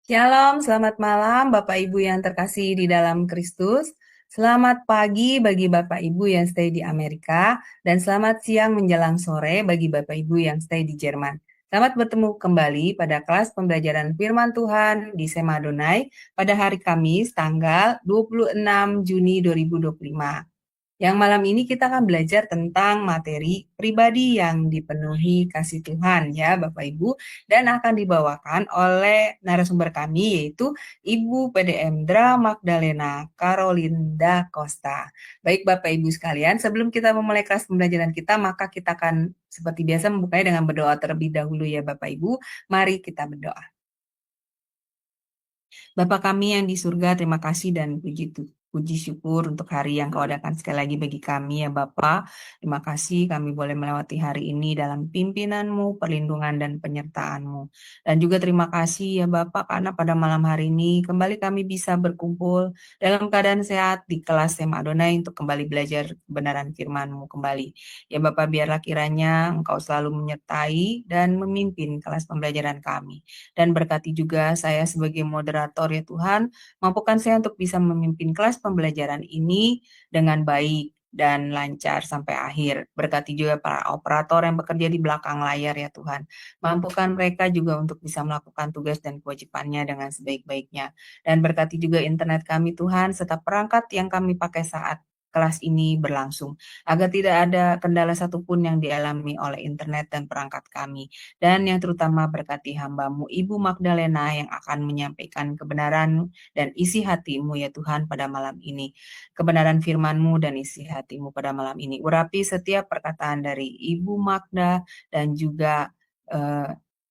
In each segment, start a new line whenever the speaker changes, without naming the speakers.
Shalom, selamat malam Bapak Ibu yang terkasih di dalam Kristus. Selamat pagi bagi Bapak Ibu yang stay di Amerika dan selamat siang menjelang sore bagi Bapak Ibu yang stay di Jerman. Selamat bertemu kembali pada kelas pembelajaran firman Tuhan di Sema Adonai pada hari Kamis tanggal 26 Juni 2025. Yang malam ini kita akan belajar tentang materi pribadi yang dipenuhi kasih Tuhan ya Bapak Ibu, dan akan dibawakan oleh narasumber kami yaitu Ibu PDM Magdalena Carolinda Costa. Baik Bapak Ibu sekalian, sebelum kita memulai kelas pembelajaran kita, maka kita akan seperti biasa membukanya dengan berdoa terlebih dahulu ya Bapak Ibu. Mari kita berdoa. Bapa kami yang di surga, terima kasih dan puji syukur untuk hari yang Kau adakan sekali lagi bagi kami ya Bapa. Terima kasih kami boleh melewati hari ini dalam pimpinan-Mu, perlindungan dan penyertaan-Mu. Dan juga terima kasih ya Bapa karena pada malam hari ini kembali kami bisa berkumpul dalam keadaan sehat di kelas Sema Adonai untuk kembali belajar kebenaran firman-Mu kembali. Ya Bapa, biarlah kiranya Engkau selalu menyertai dan memimpin kelas pembelajaran kami. Dan berkati juga saya sebagai moderator ya Tuhan, mampukan saya untuk bisa memimpin kelas pembelajaran ini dengan baik dan lancar sampai akhir. Berkati juga para operator yang bekerja di belakang layar ya Tuhan. Mampukan mereka juga untuk bisa melakukan tugas dan kewajibannya dengan sebaik-baiknya. Dan berkati juga internet kami Tuhan, serta perangkat yang kami pakai saat kelas ini berlangsung, agar tidak ada kendala satupun yang dialami oleh internet dan perangkat kami. Dan yang terutama berkati hamba-Mu Ibu Magdalena yang akan menyampaikan kebenaran dan isi hati-Mu ya Tuhan pada malam ini. Kebenaran firman-Mu dan isi hati-Mu pada malam ini. Urapi setiap perkataan dari Ibu Magda dan juga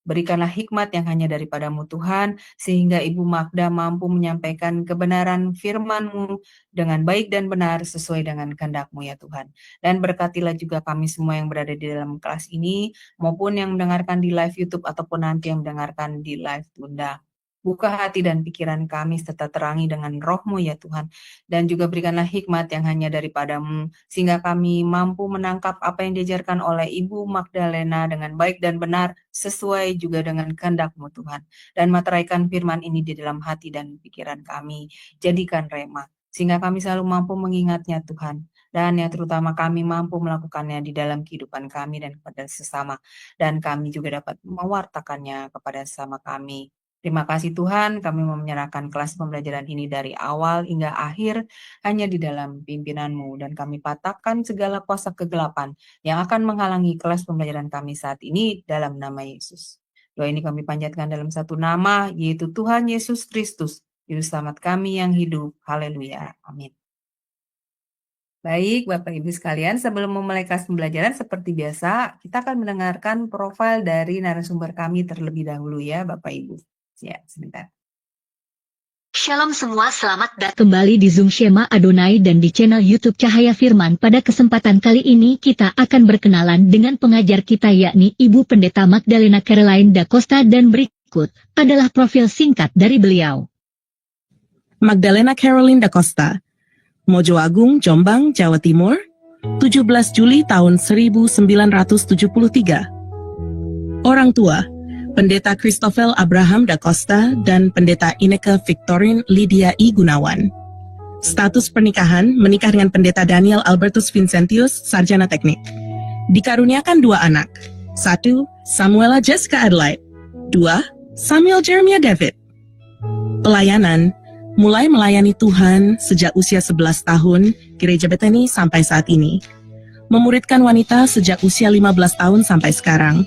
berikanlah hikmat yang hanya daripada-Mu Tuhan, sehingga Ibu Magda mampu menyampaikan kebenaran firman-Mu dengan baik dan benar sesuai dengan kehendak-Mu ya Tuhan. Dan berkatilah juga kami semua yang berada di dalam kelas ini, maupun yang mendengarkan di live YouTube ataupun nanti yang mendengarkan di live tunda. Buka hati dan pikiran kami serta terangi dengan roh-Mu ya Tuhan. Dan juga berikanlah hikmat yang hanya daripada-Mu, sehingga kami mampu menangkap apa yang diajarkan oleh Ibu Magdalena dengan baik dan benar, sesuai juga dengan kehendak-Mu Tuhan. Dan materaikan firman ini di dalam hati dan pikiran kami. Jadikan rema, sehingga kami selalu mampu mengingatnya Tuhan. Dan yang terutama kami mampu melakukannya di dalam kehidupan kami dan kepada sesama. Dan kami juga dapat mewartakannya kepada sesama kami. Terima kasih Tuhan, kami mau menyerahkan kelas pembelajaran ini dari awal hingga akhir hanya di dalam pimpinan-Mu. Dan kami patahkan segala kuasa kegelapan yang akan menghalangi kelas pembelajaran kami saat ini dalam nama Yesus. Doa ini kami panjatkan dalam satu nama, yaitu Tuhan Yesus Kristus, Juru Selamat kami yang hidup. Haleluya. Amin. Baik, Bapak Ibu sekalian, sebelum memulai kelas pembelajaran seperti biasa, kita akan mendengarkan profil dari narasumber kami terlebih dahulu ya, Bapak Ibu. Ya, sebentar.
Shalom semua, selamat datang kembali di Zoom Sema Adonai dan di channel YouTube Cahaya Firman. Pada kesempatan kali ini kita akan berkenalan dengan pengajar kita yakni Ibu Pendeta Magdalena Caroline da Costa, dan berikut adalah profil singkat dari beliau.
Magdalena Caroline da Costa, Mojo Agung, Jombang, Jawa Timur, 17 Juli tahun 1973. Orang tua, Pendeta Christoffel Abraham da Costa dan Pendeta Ineke Victorine Lydia I Gunawan. Status pernikahan, menikah dengan Pendeta Daniel Albertus Vincentius, sarjana teknik. Dikaruniakan 2 anak. 1. Samuela Jessica Adelaide. 2. Samuel Jeremiah David. Pelayanan, mulai melayani Tuhan sejak usia 11 tahun, Gereja Bethany sampai saat ini. Memuridkan wanita sejak usia 15 tahun sampai sekarang.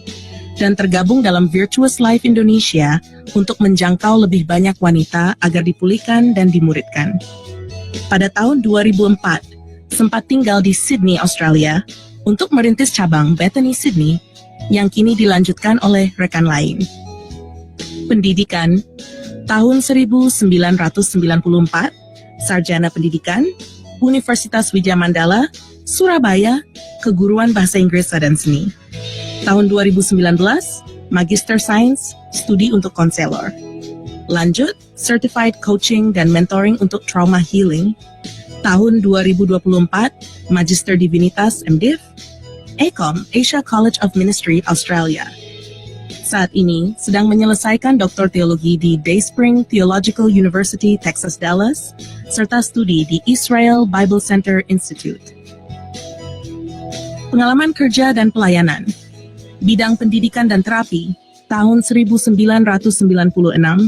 Dan tergabung dalam Virtuous Life Indonesia untuk menjangkau lebih banyak wanita agar dipulihkan dan dimuridkan. Pada tahun 2004, sempat tinggal di Sydney, Australia, untuk merintis cabang Bethany Sydney, yang kini dilanjutkan oleh rekan lain. Pendidikan, tahun 1994, Sarjana Pendidikan, Universitas Wijaya Mandala, Surabaya, Keguruan Bahasa Inggris dan Seni. Tahun 2019, Magister Sains, studi untuk konselor. Lanjut, Certified Coaching dan Mentoring untuk Trauma Healing. Tahun 2024, Magister Divinitas MDiv, ACOM, Asia College of Ministry, Australia. saat ini sedang menyelesaikan doktor teologi di Dayspring Theological University, Texas, Dallas, serta studi di Israel Bible Center Institute. Pengalaman kerja dan pelayanan, bidang pendidikan dan terapi, tahun 1996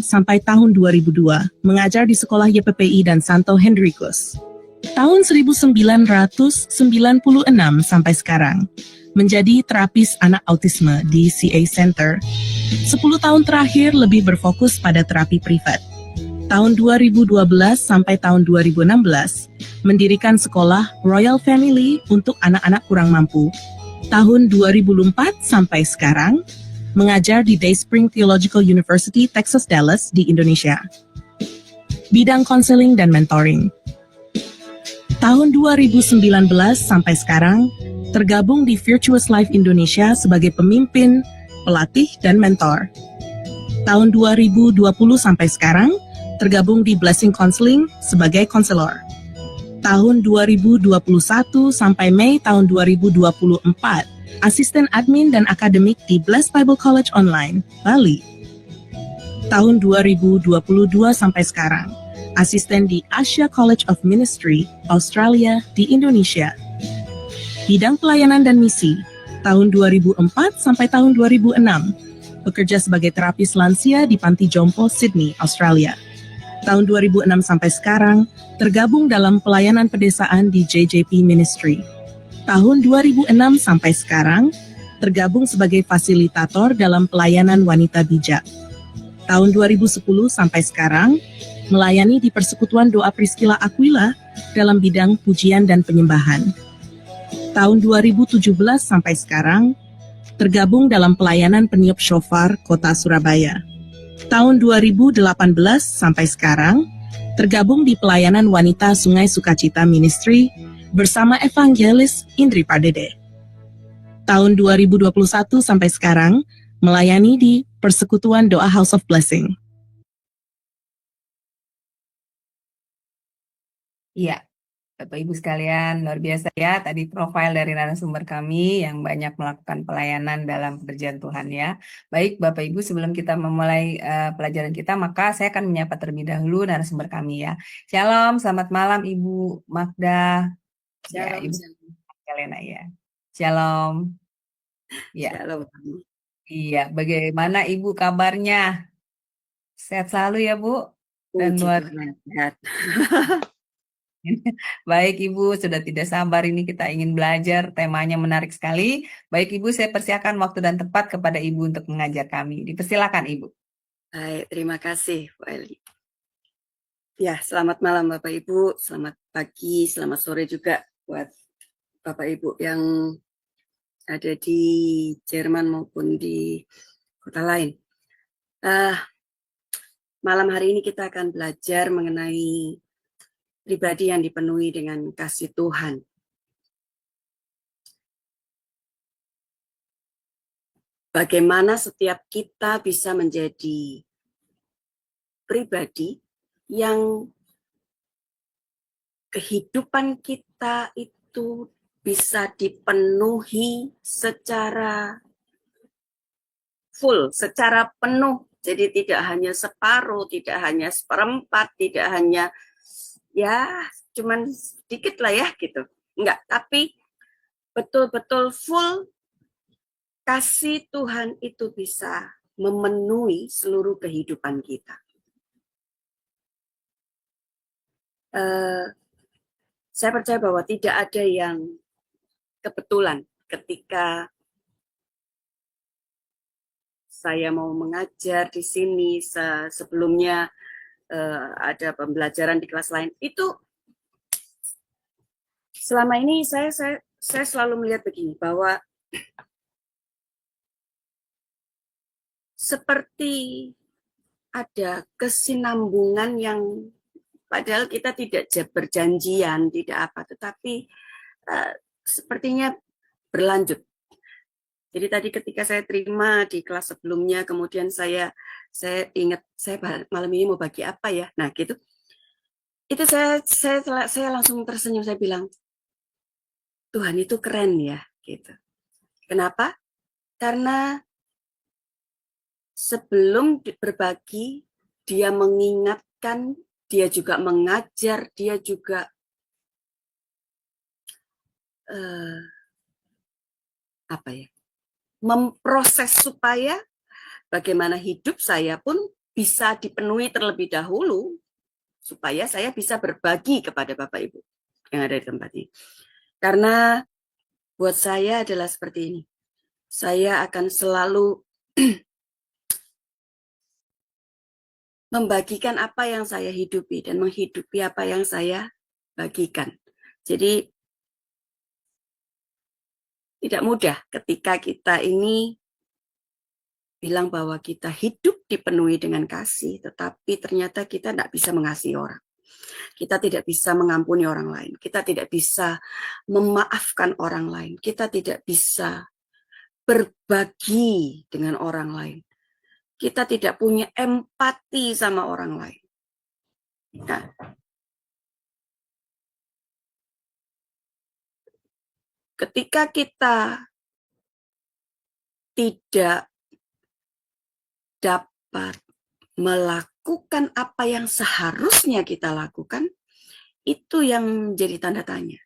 sampai tahun 2002, mengajar di sekolah YPPI dan Santo Henricus. Tahun 1996 sampai sekarang, menjadi terapis anak autisme di CA Center. 10 tahun terakhir lebih berfokus pada terapi privat. Tahun 2012 sampai tahun 2016, mendirikan sekolah Royal Family untuk anak-anak kurang mampu. Tahun 2004 sampai sekarang, mengajar di Dayspring Theological University, Texas, Dallas di Indonesia. Bidang konseling dan mentoring. Tahun 2019 sampai sekarang, tergabung di Virtuous Life Indonesia sebagai pemimpin, pelatih, dan mentor. Tahun 2020 sampai sekarang, tergabung di Blessing Counseling sebagai konselor. Tahun 2021 sampai Mei tahun 2024, asisten admin dan akademik di Blessed Bible College Online, Bali. Tahun 2022 sampai sekarang, asisten di Asia College of Ministry, Australia di Indonesia. Bidang pelayanan dan misi, tahun 2004 sampai tahun 2006, bekerja sebagai terapis lansia di Panti Jompo, Sydney, Australia. Tahun 2006 sampai sekarang, tergabung dalam pelayanan pedesaan di JJP Ministry. Tahun 2006 sampai sekarang, tergabung sebagai fasilitator dalam pelayanan wanita bijak. Tahun 2010 sampai sekarang, melayani di Persekutuan Doa Priscilla Aquila dalam bidang pujian dan penyembahan. Tahun 2017 sampai sekarang, tergabung dalam pelayanan peniup shofar Kota Surabaya. Tahun 2018 sampai sekarang, tergabung di pelayanan wanita Sungai Sukacita Ministry bersama Evangelis Indri Pardede. Tahun 2021 sampai sekarang, melayani di Persekutuan Doa House of Blessing.
Iya, Bapak Ibu sekalian, luar biasa ya tadi profil dari narasumber kami yang banyak melakukan pelayanan dalam pekerjaan Tuhan ya. Baik Bapak Ibu, sebelum kita memulai pelajaran kita, maka saya akan menyapa terlebih dahulu narasumber kami ya. Shalom, selamat malam Ibu Magda. Ya,
Shalom,
Ibu
shalom.
Helena ya. Shalom. Ya,
Shalom.
iya. Bagaimana Ibu kabarnya? Sehat selalu ya Bu. Dan
Puji
luar
Tuhan, sehat.
Baik Ibu, sudah tidak sabar ini kita ingin belajar, temanya menarik sekali. Baik Ibu, saya persilakan waktu dan tempat kepada Ibu untuk mengajar kami. Dipersilakan Ibu.
Baik, terima kasih, Bu Eli. Ya, selamat malam Bapak Ibu, selamat pagi, selamat sore juga buat Bapak Ibu yang ada di Jerman maupun di kota lain. Malam hari ini kita akan belajar mengenai pribadi yang dipenuhi dengan kasih Tuhan. Bagaimana setiap kita bisa menjadi pribadi yang kehidupan kita itu bisa dipenuhi secara full, secara penuh. Jadi tidak hanya separuh, tidak hanya seperempat, tidak hanya ya cuman sedikit lah ya gitu. Enggak, tapi betul-betul full kasih Tuhan itu bisa memenuhi seluruh kehidupan kita. Saya percaya bahwa tidak ada yang kebetulan ketika saya mau mengajar di sini, sebelumnya ada pembelajaran di kelas lain. Itu selama ini saya selalu melihat begini, bahwa seperti ada kesinambungan yang padahal kita tidak berjanjian, tidak apa, tetapi sepertinya berlanjut. Jadi tadi ketika saya terima di kelas sebelumnya, kemudian saya ingat saya malam ini mau bagi apa ya, nah gitu. Itu saya langsung tersenyum, saya bilang Tuhan itu keren ya, gitu. Kenapa? Karena sebelum berbagi, dia mengingatkan, dia juga mengajar, dia juga memproses supaya bagaimana hidup saya pun bisa dipenuhi terlebih dahulu, supaya saya bisa berbagi kepada Bapak Ibu yang ada di tempat ini. Karena buat saya adalah seperti ini. Saya akan selalu membagikan apa yang saya hidupi dan menghidupi apa yang saya bagikan. Jadi tidak mudah ketika kita ini bilang bahwa kita hidup dipenuhi dengan kasih, tetapi ternyata kita tidak bisa mengasihi orang. Kita tidak bisa mengampuni orang lain. Kita tidak bisa memaafkan orang lain. Kita tidak bisa berbagi dengan orang lain. Kita tidak punya empati sama orang lain. Nah, ketika kita tidak dapat melakukan apa yang seharusnya kita lakukan, itu yang menjadi tanda tanya.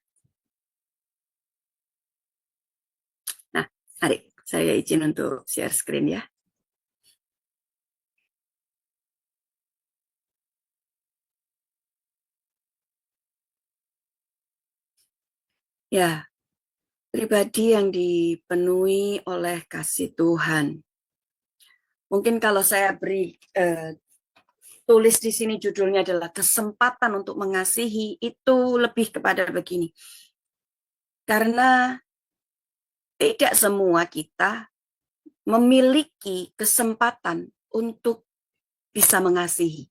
Nah, mari saya izin untuk share screen ya. Ya, pribadi yang dipenuhi oleh kasih Tuhan. Mungkin kalau saya beri tulis di sini judulnya adalah kesempatan untuk mengasihi, itu lebih kepada begini. Karena tidak semua kita memiliki kesempatan untuk bisa mengasihi.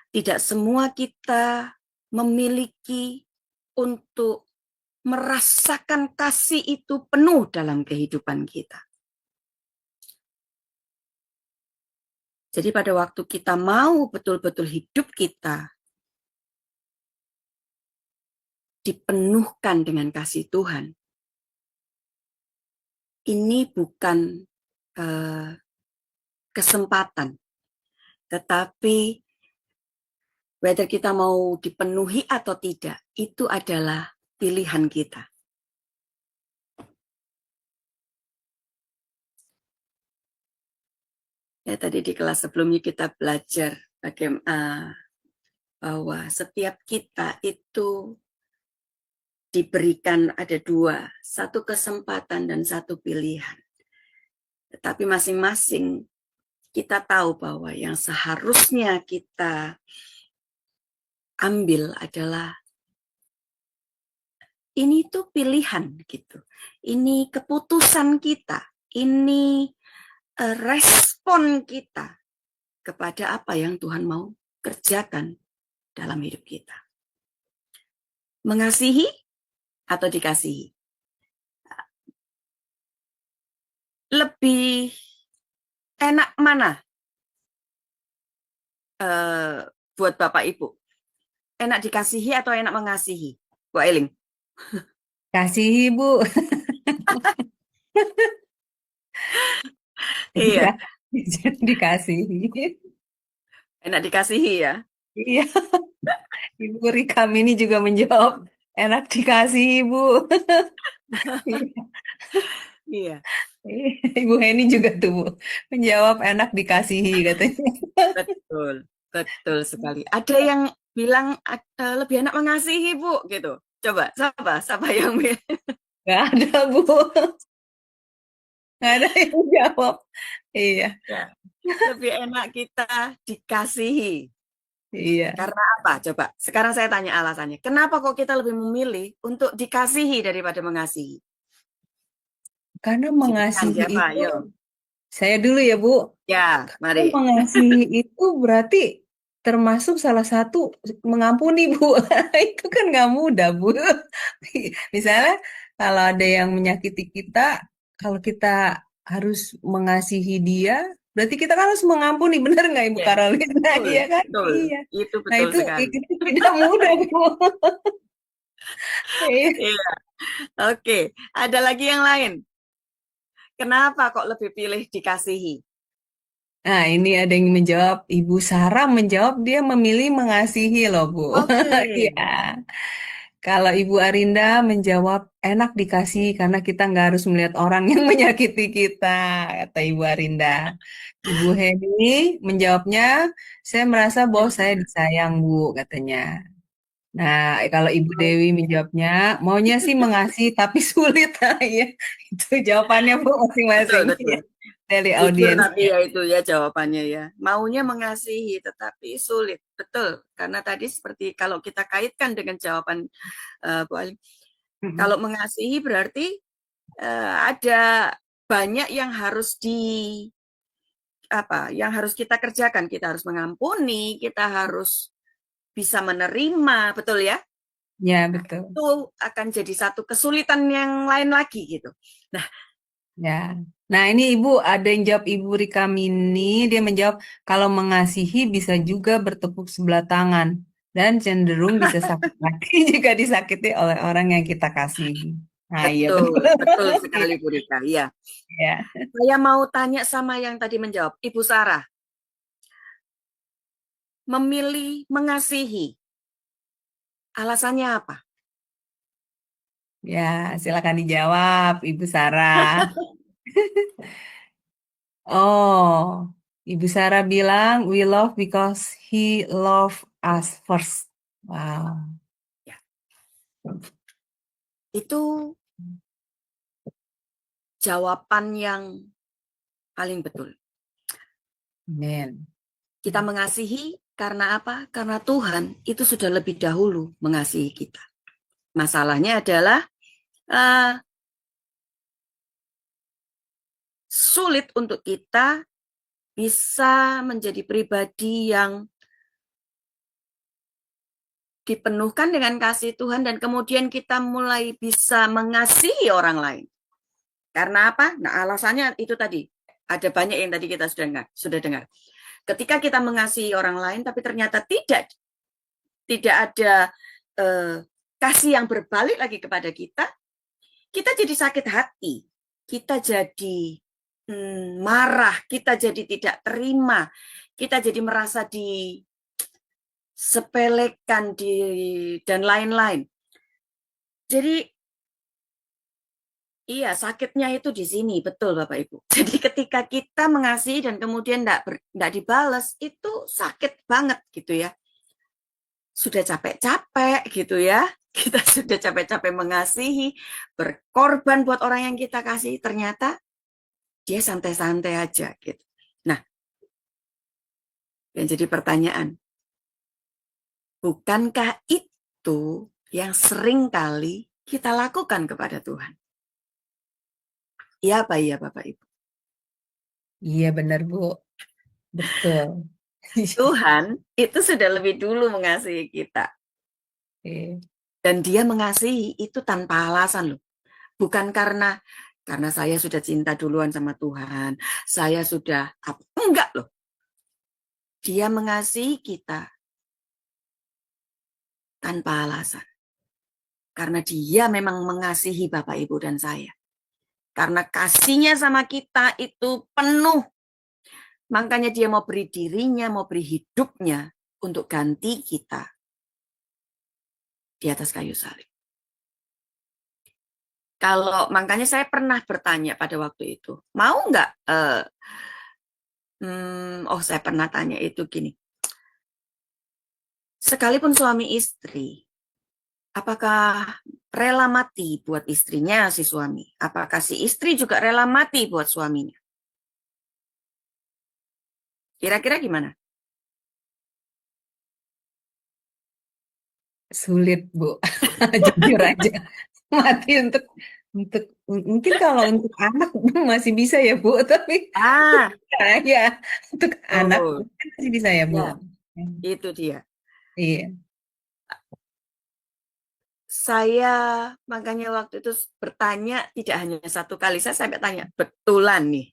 Tidak semua kita memiliki untuk merasakan kasih itu penuh dalam kehidupan kita. Jadi pada waktu kita mau betul-betul hidup kita dipenuhkan dengan kasih Tuhan, ini bukan kesempatan, tetapi whether kita mau dipenuhi atau tidak, itu adalah pilihan kita. Ya, tadi di kelas sebelumnya kita belajar bagaimana bahwa setiap kita itu diberikan ada dua, satu kesempatan dan satu pilihan. Tetapi masing-masing kita tahu bahwa yang seharusnya kita ambil adalah ini tuh pilihan gitu. Ini keputusan kita. Ini respon kita kepada apa yang Tuhan mau kerjakan dalam hidup kita. Mengasihi atau dikasihi? Lebih enak mana buat Bapak Ibu? Enak dikasihi atau enak mengasihi? Bu Eling?
Kasihi, Bu.
Iya.
Dikasihi.
Enak dikasihi ya?
Iya. Ibu Rikam ini juga menjawab, enak dikasihi, Bu.
Iya.
Ibu Heni juga tuh, Bu. Menjawab enak dikasihi, katanya.
Betul, betul sekali. Ada yang bilang lebih enak mengasihi, Bu, gitu. Coba, siapa yang
Nggak ada, Bu. Nggak ada yang jawab. Iya,
ya, lebih enak kita dikasihi.
iya.
Karena apa? Coba, sekarang saya tanya alasannya. Kenapa kok kita lebih memilih untuk dikasihi daripada mengasihi?
Karena
Silahkan
mengasihi
siapa?
itu,
Ayo.
saya dulu ya, Bu.
Ya,
Karena
mari.
mengasihi itu berarti termasuk salah satu mengampuni, Bu. Itu kan nggak mudah, Bu. Misalnya kalau ada yang menyakiti kita, kalau kita harus mengasihi dia, berarti kita kan harus mengampuni, benar nggak Ibu
Ya,
Karolina?
betul,
Iya kan?
betul.
Iya.
Itu
Nah
betul
itu
sekali.
tidak mudah, Bu. Iya.
Iya. Oke, ada lagi yang lain. Kenapa kok lebih pilih dikasihi?
Nah, ini ada yang menjawab, Ibu Sarah menjawab dia memilih mengasihi loh, Bu.
Oke.
Iya. Kalau Ibu Arinda menjawab enak dikasih karena kita nggak harus melihat orang yang menyakiti kita, kata Ibu Arinda. Ibu Heni menjawabnya, saya merasa bahwa saya disayang, Bu, katanya. Nah, kalau Ibu Dewi menjawabnya, maunya sih mengasih tapi sulit. Nah, iya, itu jawabannya Bu
Betul,
masing-masing
betul.
ya, dari
Jujur
audiens.
tapi ya itu ya jawabannya ya. Maunya mengasihi tetapi sulit. Betul. Karena tadi seperti kalau kita kaitkan dengan jawaban Bu Ali, kalau mengasihi berarti ada banyak yang harus yang harus kita kerjakan. Kita harus mengampuni, kita harus bisa menerima, betul ya?
Ya, betul.
Itu akan jadi satu kesulitan yang lain lagi gitu. Nah,
Ya. Nah, ini Ibu ada yang jawab Ibu Rika Mini, dia menjawab kalau mengasihi bisa juga bertepuk sebelah tangan dan cenderung bisa sakit hati jika disakiti oleh orang yang kita kasihi. Nah, iya betul.
betul, betul sekali Bu Rika. Ya.
Ya.
Saya mau tanya sama yang tadi menjawab, Ibu Sarah, memilih mengasihi, alasannya apa?
Ya, silakan dijawab Ibu Sarah. Oh, Ibu Sarah bilang we love because he love us first. Wow.
Ya, itu jawaban yang paling betul.
Amen.
Kita mengasihi karena apa? Karena Tuhan itu sudah lebih dahulu mengasihi kita. Masalahnya adalah sulit untuk kita bisa menjadi pribadi yang dipenuhkan dengan kasih Tuhan dan kemudian kita mulai bisa mengasihi orang lain. Karena apa? Nah, alasannya itu tadi. Ada banyak yang tadi kita sudah dengar. Ketika kita mengasihi orang lain tapi ternyata tidak ada kasih yang berbalik lagi kepada kita jadi sakit hati. Kita jadi marah, kita jadi tidak terima, kita jadi merasa disepelekan dan lain-lain. Jadi iya, sakitnya itu di sini, betul Bapak Ibu. Jadi ketika kita mengasihi dan kemudian tidak dibalas, itu sakit banget gitu ya. Sudah capek-capek gitu ya. Kita sudah capek-capek mengasihi, berkorban buat orang yang kita kasih, ternyata dia santai-santai aja gitu. Nah, yang jadi pertanyaan, bukankah itu yang sering kali kita lakukan kepada Tuhan? Iya apa iya Bapak Ibu?
Iya benar Bu. Betul.
Tuhan itu sudah lebih dulu mengasihi kita.
Oke.
Dan dia mengasihi itu tanpa alasan loh. Bukan karena saya sudah cinta duluan sama Tuhan, saya sudah enggak loh. Dia mengasihi kita tanpa alasan. Karena dia memang mengasihi Bapak Ibu dan saya. Karena kasihnya sama kita itu penuh. Makanya dia mau beri dirinya, mau beri hidupnya untuk ganti kita di atas kayu salib. Kalau makanya saya pernah bertanya pada waktu itu, mau nggak? Saya pernah tanya itu gini. Sekalipun suami istri, apakah rela mati buat istrinya si suami? Apakah si istri juga rela mati buat suaminya? Kira-kira gimana?
Sulit Bu. Jujur aja. Mati untuk mungkin kalau untuk anak masih bisa ya Bu, tapi ya untuk anak masih bisa ya Bu.
Ya, itu dia.
Iya.
Saya makanya waktu itu bertanya tidak hanya satu kali, saya sampai tanya, betulan nih.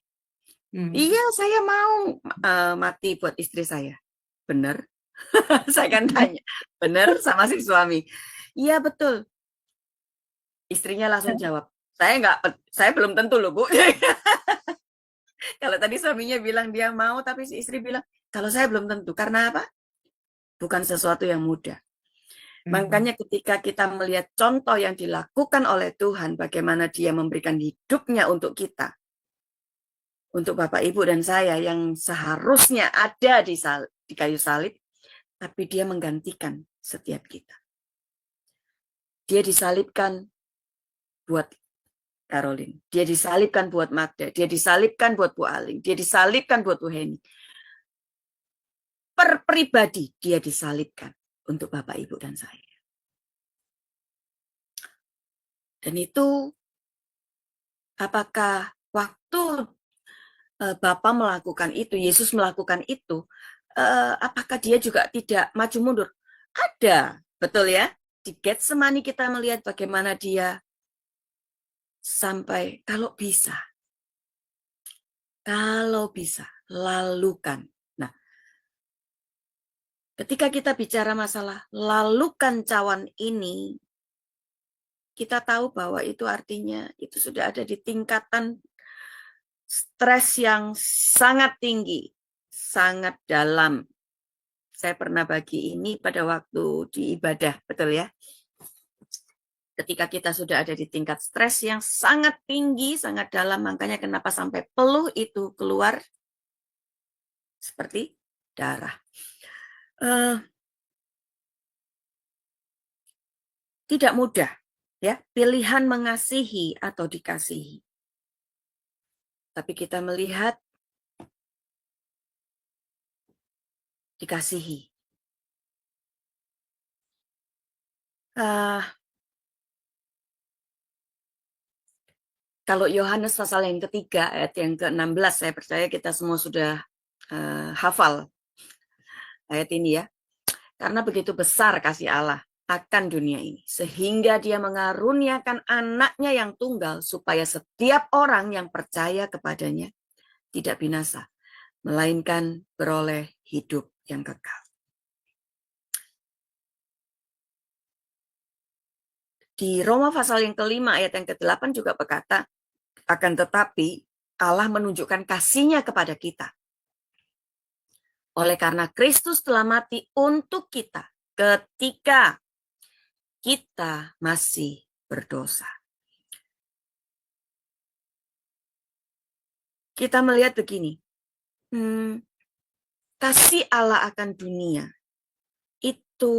Iya, saya mau mati buat istri saya. Bener? Saya kan tanya, bener sama si suami? Iya, betul. Istrinya langsung jawab, saya belum tentu loh Bu. Kalau tadi suaminya bilang dia mau, tapi si istri bilang, kalau saya belum tentu. Karena apa? Bukan sesuatu yang mudah. Makanya ketika kita melihat contoh yang dilakukan oleh Tuhan, bagaimana dia memberikan hidupnya untuk kita, untuk Bapak, Ibu, dan saya yang seharusnya ada di kayu salib, tapi dia menggantikan setiap kita. Dia disalibkan buat Caroline, dia disalibkan buat Magda, dia disalibkan buat Bu Aling, dia disalibkan buat Bu Heni. Per pribadi dia disalibkan untuk Bapak, Ibu, dan saya. Dan itu apakah waktu Bapa melakukan itu, Yesus melakukan itu, apakah dia juga tidak maju mundur? Ada, betul ya? Di Getsemani kita melihat bagaimana dia sampai kalau bisa, lalukan. Nah, ketika kita bicara masalah lalukan cawan ini, kita tahu bahwa itu artinya itu sudah ada di tingkatan stres yang sangat tinggi, sangat dalam. Saya pernah bagi ini pada waktu di ibadah, betul ya? Ketika kita sudah ada di tingkat stres yang sangat tinggi, sangat dalam, makanya kenapa sampai peluh itu keluar seperti darah. Tidak mudah, ya, pilihan mengasihi atau dikasihi. Tapi kita melihat dikasihi. Kalau Yohanes pasal yang ketiga, ayat yang ke-16, saya percaya kita semua sudah hafal ayat ini ya. Karena begitu besar kasih Allah akan dunia ini, sehingga dia mengaruniakan anaknya yang tunggal, supaya setiap orang yang percaya kepadanya tidak binasa, melainkan beroleh hidup yang kekal. Di Roma pasal yang kelima ayat yang ke-8 juga berkata, akan tetapi Allah menunjukkan kasih-Nya kepada kita. Oleh karena Kristus telah mati untuk kita ketika kita masih berdosa. Kita melihat begini, kasih Allah akan dunia itu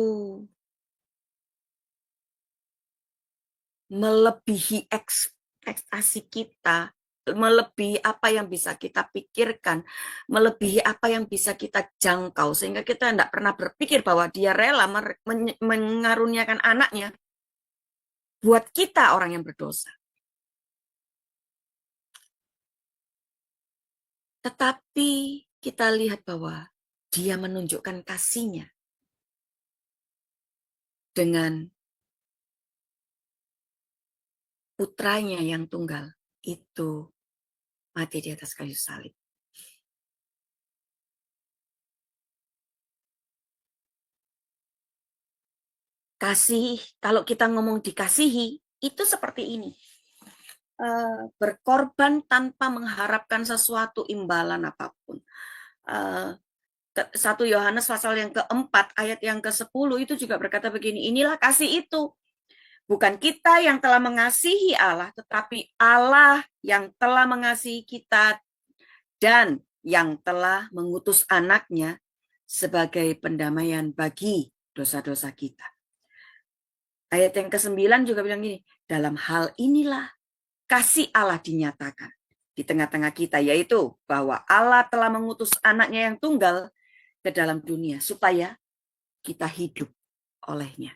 melebihi ekspektasi kita, melebihi apa yang bisa kita pikirkan, melebihi apa yang bisa kita jangkau, sehingga kita tidak pernah berpikir bahwa dia rela mengaruniakan anaknya buat kita orang yang berdosa. Tetapi kita lihat bahwa dia menunjukkan kasih-Nya dengan putranya yang tunggal itu mati di atas kayu salib. Kasih, kalau kita ngomong dikasihi, itu seperti ini. Berkorban tanpa mengharapkan sesuatu imbalan apapun. 1 Yohanes pasal yang ke-4 ayat yang ke-10 itu juga berkata begini, inilah kasih itu. Bukan kita yang telah mengasihi Allah, tetapi Allah yang telah mengasihi kita dan yang telah mengutus anaknya sebagai pendamaian bagi dosa-dosa kita. Ayat yang ke-9 juga bilang gini, dalam hal inilah kasih Allah dinyatakan di tengah-tengah kita, yaitu bahwa Allah telah mengutus anaknya yang tunggal ke dalam dunia supaya kita hidup olehnya.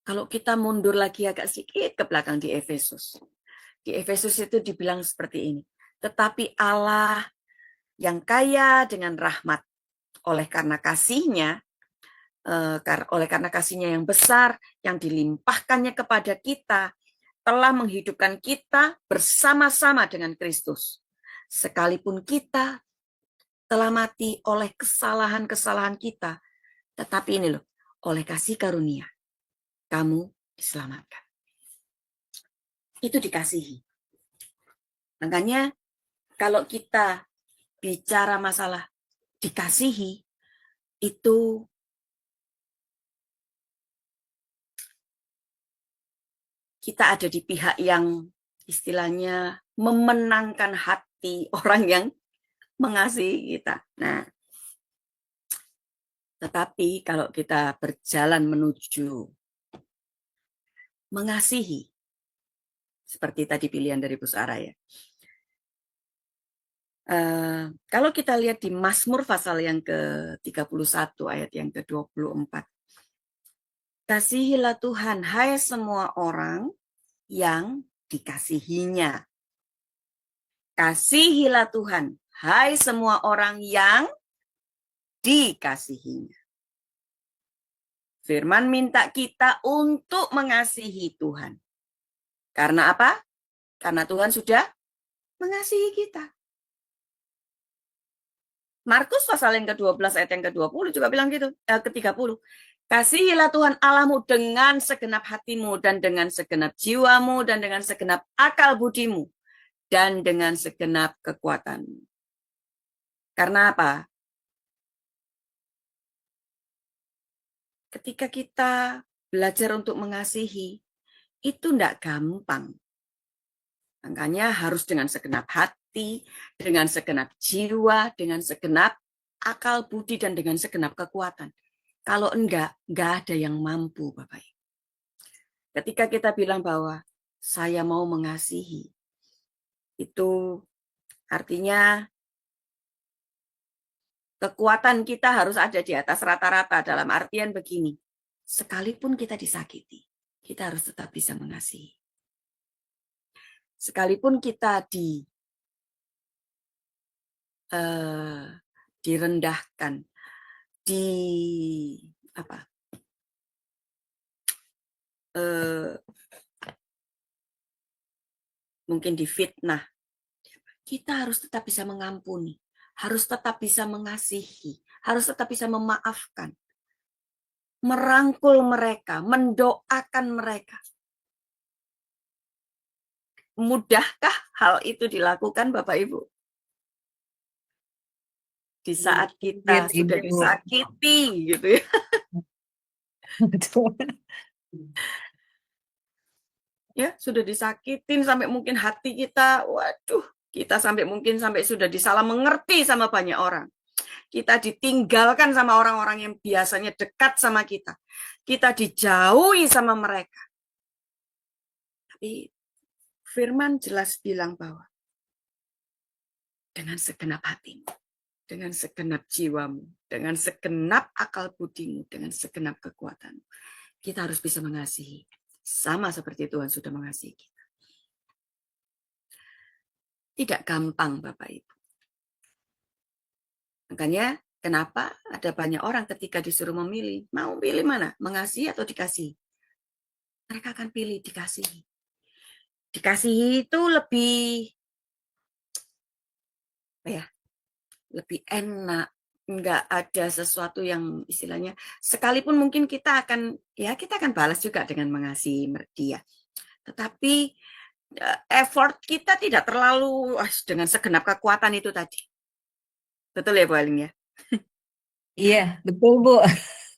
Kalau kita mundur lagi agak sedikit ke belakang di Efesus. Di Efesus itu dibilang seperti ini. Tetapi Allah yang kaya dengan rahmat, oleh karena kasih-Nya yang besar, yang dilimpahkannya kepada kita, telah menghidupkan kita bersama-sama dengan Kristus. Sekalipun kita telah mati oleh kesalahan-kesalahan kita, tetapi ini loh, oleh kasih karunia, kamu diselamatkan. Itu dikasihi. Makanya kalau kita bicara masalah dikasihi, itu kita ada di pihak yang istilahnya memenangkan hati orang yang mengasihi kita. Nah, tetapi kalau kita berjalan menuju mengasihi, seperti tadi pilihan dari Bu Sarah ya. Kalau kita lihat di Mazmur pasal yang ke-31 ayat yang ke-24. Kasihilah Tuhan, hai semua orang yang dikasihinya. Kasihilah Tuhan, hai semua orang yang dikasihinya. Firman minta kita untuk mengasihi Tuhan. Karena apa? Karena Tuhan sudah mengasihi kita. Markus pasal yang ke-12 ayat yang ke-20 juga bilang gitu, ke-30. Kasihilah Tuhan Allahmu dengan segenap hatimu dan dengan segenap jiwamu dan dengan segenap akal budimu dan dengan segenap kekuatanmu. Karena apa? Ketika kita belajar untuk mengasihi, itu tidak gampang. Makanya harus dengan segenap hati, dengan segenap jiwa, dengan segenap akal budi, dan dengan segenap kekuatan. Kalau enggak ada yang mampu, Bapak Ibu. Ketika kita bilang bahwa saya mau mengasihi, itu artinya kekuatan kita harus ada di atas rata-rata, dalam artian begini, sekalipun kita disakiti, kita harus tetap bisa mengasihi. Sekalipun kita direndahkan, mungkin difitnah, kita harus tetap bisa mengampuni, harus tetap bisa mengasihi, harus tetap bisa memaafkan, merangkul mereka, mendoakan mereka. Mudahkah hal itu dilakukan, Bapak Ibu? Di saat kita sudah disakiti, gitu ya.
Betul.
Ya, sudah disakitin sampai mungkin hati kita, waduh, kita sampai mungkin sampai sudah disalah mengerti sama banyak orang. Kita ditinggalkan sama orang-orang yang biasanya dekat sama kita. Kita dijauhi sama mereka. Tapi firman jelas bilang bahwa dengan segenap hatimu, dengan segenap jiwamu, dengan segenap akal budimu, dengan segenap kekuatanmu, kita harus bisa mengasihi. Sama seperti Tuhan sudah mengasihi kita. Tidak gampang, Bapak Ibu. Makanya kenapa ada banyak orang ketika disuruh memilih, mau pilih mana? Mengasihi atau dikasihi? Mereka akan pilih dikasihi. Dikasihi itu lebih enak, nggak ada sesuatu yang istilahnya, sekalipun mungkin kita akan balas juga dengan mengasihi dia. Tetapi effort kita tidak terlalu dengan segenap kekuatan itu tadi. Betul ya Bu Aling ya?
Iya, betul Bu.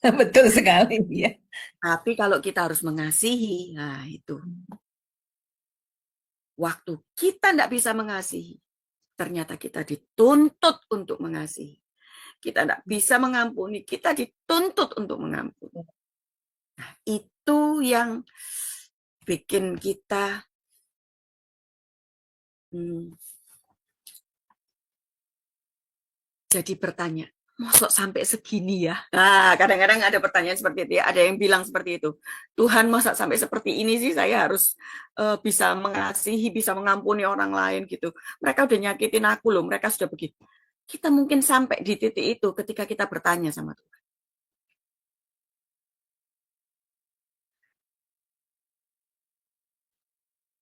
Betul sekali ya.
Tapi kalau kita harus mengasihi, nah itu. Waktu kita tidak bisa mengasihi, ternyata kita dituntut untuk mengasihi. Kita tidak bisa mengampuni, kita dituntut untuk mengampuni. Nah, itu yang bikin kita jadi bertanya, mosok sampai segini ya? Nah, kadang-kadang ada pertanyaan seperti itu ya, ada yang bilang seperti itu. Tuhan, masa sampai seperti ini sih saya harus bisa mengasihi, bisa mengampuni orang lain gitu. Mereka udah nyakitin aku loh, mereka sudah begitu. Kita mungkin sampai di titik itu ketika kita bertanya sama Tuhan.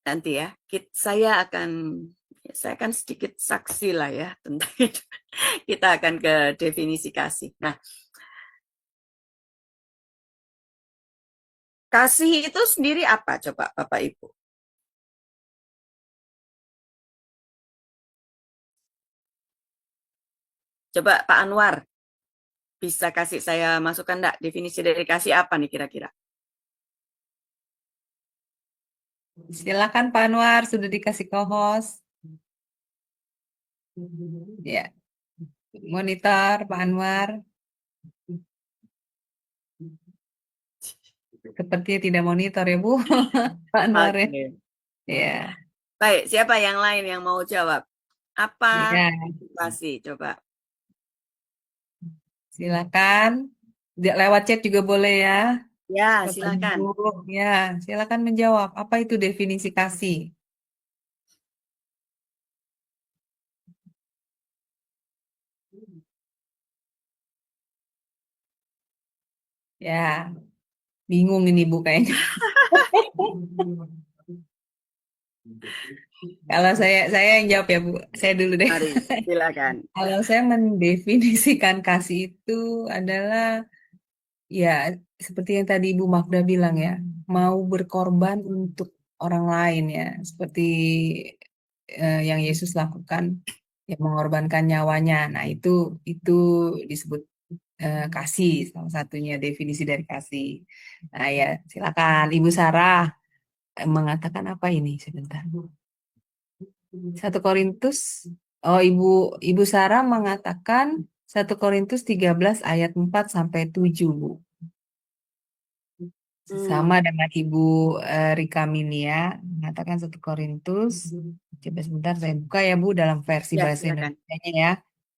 Nanti ya, saya akan sedikit saksi lah ya tentang itu. Kita akan ke definisi kasih. Nah, kasih itu sendiri apa coba Bapak Ibu? Coba Pak Anwar, bisa kasih saya masukan enggak definisi dari kasih apa nih kira-kira?
Silakan Pak Anwar, sudah dikasih co-host. Ya, monitor Pak Anwar. Sepertinya tidak monitor ya Bu, Pak Anwar ya.
Oke.
Ya,
Baik, siapa yang lain yang mau jawab? Apa
ya,
kasih? Coba.
silakan. Lewat chat juga boleh ya,
Ya,
Bapak
silakan.
Ibu. Ya, silakan menjawab. Apa itu definisi kasih? Ya, bingung ini Bu kayaknya. Kalau saya yang jawab ya Bu, saya dulu deh.
Mari, silakan.
Kalau saya mendefinisikan kasih itu adalah ya seperti yang tadi Ibu Magda bilang ya, mau berkorban untuk orang lain ya, seperti yang Yesus lakukan, ya mengorbankan nyawanya. Nah itu disebut kasih, salah satunya definisi dari kasih. Nah ya silakan Ibu Sarah mengatakan apa ini sebentar. 1 Korintus, oh Ibu Sarah mengatakan 1 Korintus 13 ayat 4 sampai 7, Bu. Sama dengan Ibu Rika Minia mengatakan 1 Korintus. Coba sebentar saya buka ya Bu dalam versi
Ya,
bahasa
silakan.
Indonesia ya.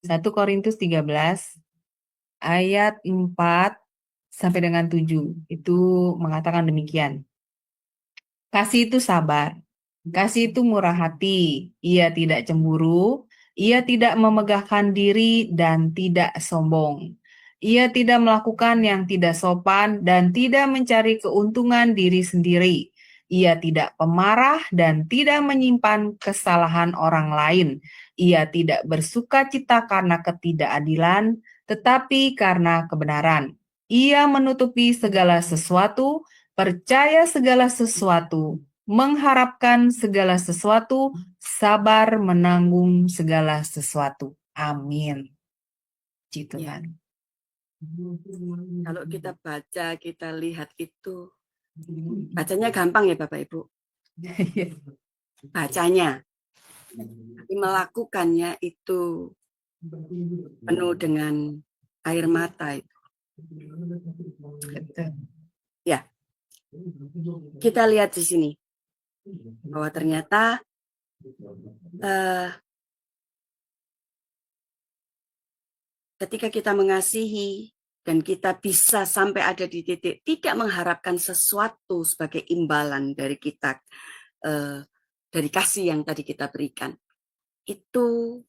1 Korintus 13 ayat 4 sampai dengan 7. Itu mengatakan demikian. Kasih itu sabar. Kasih itu murah hati. Ia tidak cemburu. Ia tidak memegahkan diri dan tidak sombong. Ia tidak melakukan yang tidak sopan dan tidak mencari keuntungan diri sendiri. Ia tidak pemarah dan tidak menyimpan kesalahan orang lain. Ia tidak bersuka cita karena ketidakadilan, tetapi karena kebenaran. Ia menutupi segala sesuatu, percaya segala sesuatu, mengharapkan segala sesuatu, sabar menanggung segala sesuatu. Amin. Puji
Ya,
Tuhan.
kalau kita baca, kita lihat itu, bacanya gampang ya Bapak Ibu. Bacanya, tapi melakukannya itu penuh dengan air mata itu.
Betul.
Ya, kita lihat di sini bahwa ternyata ketika kita mengasihi dan kita bisa sampai ada di titik tidak mengharapkan sesuatu sebagai imbalan dari kita, dari kasih yang tadi kita berikan, itu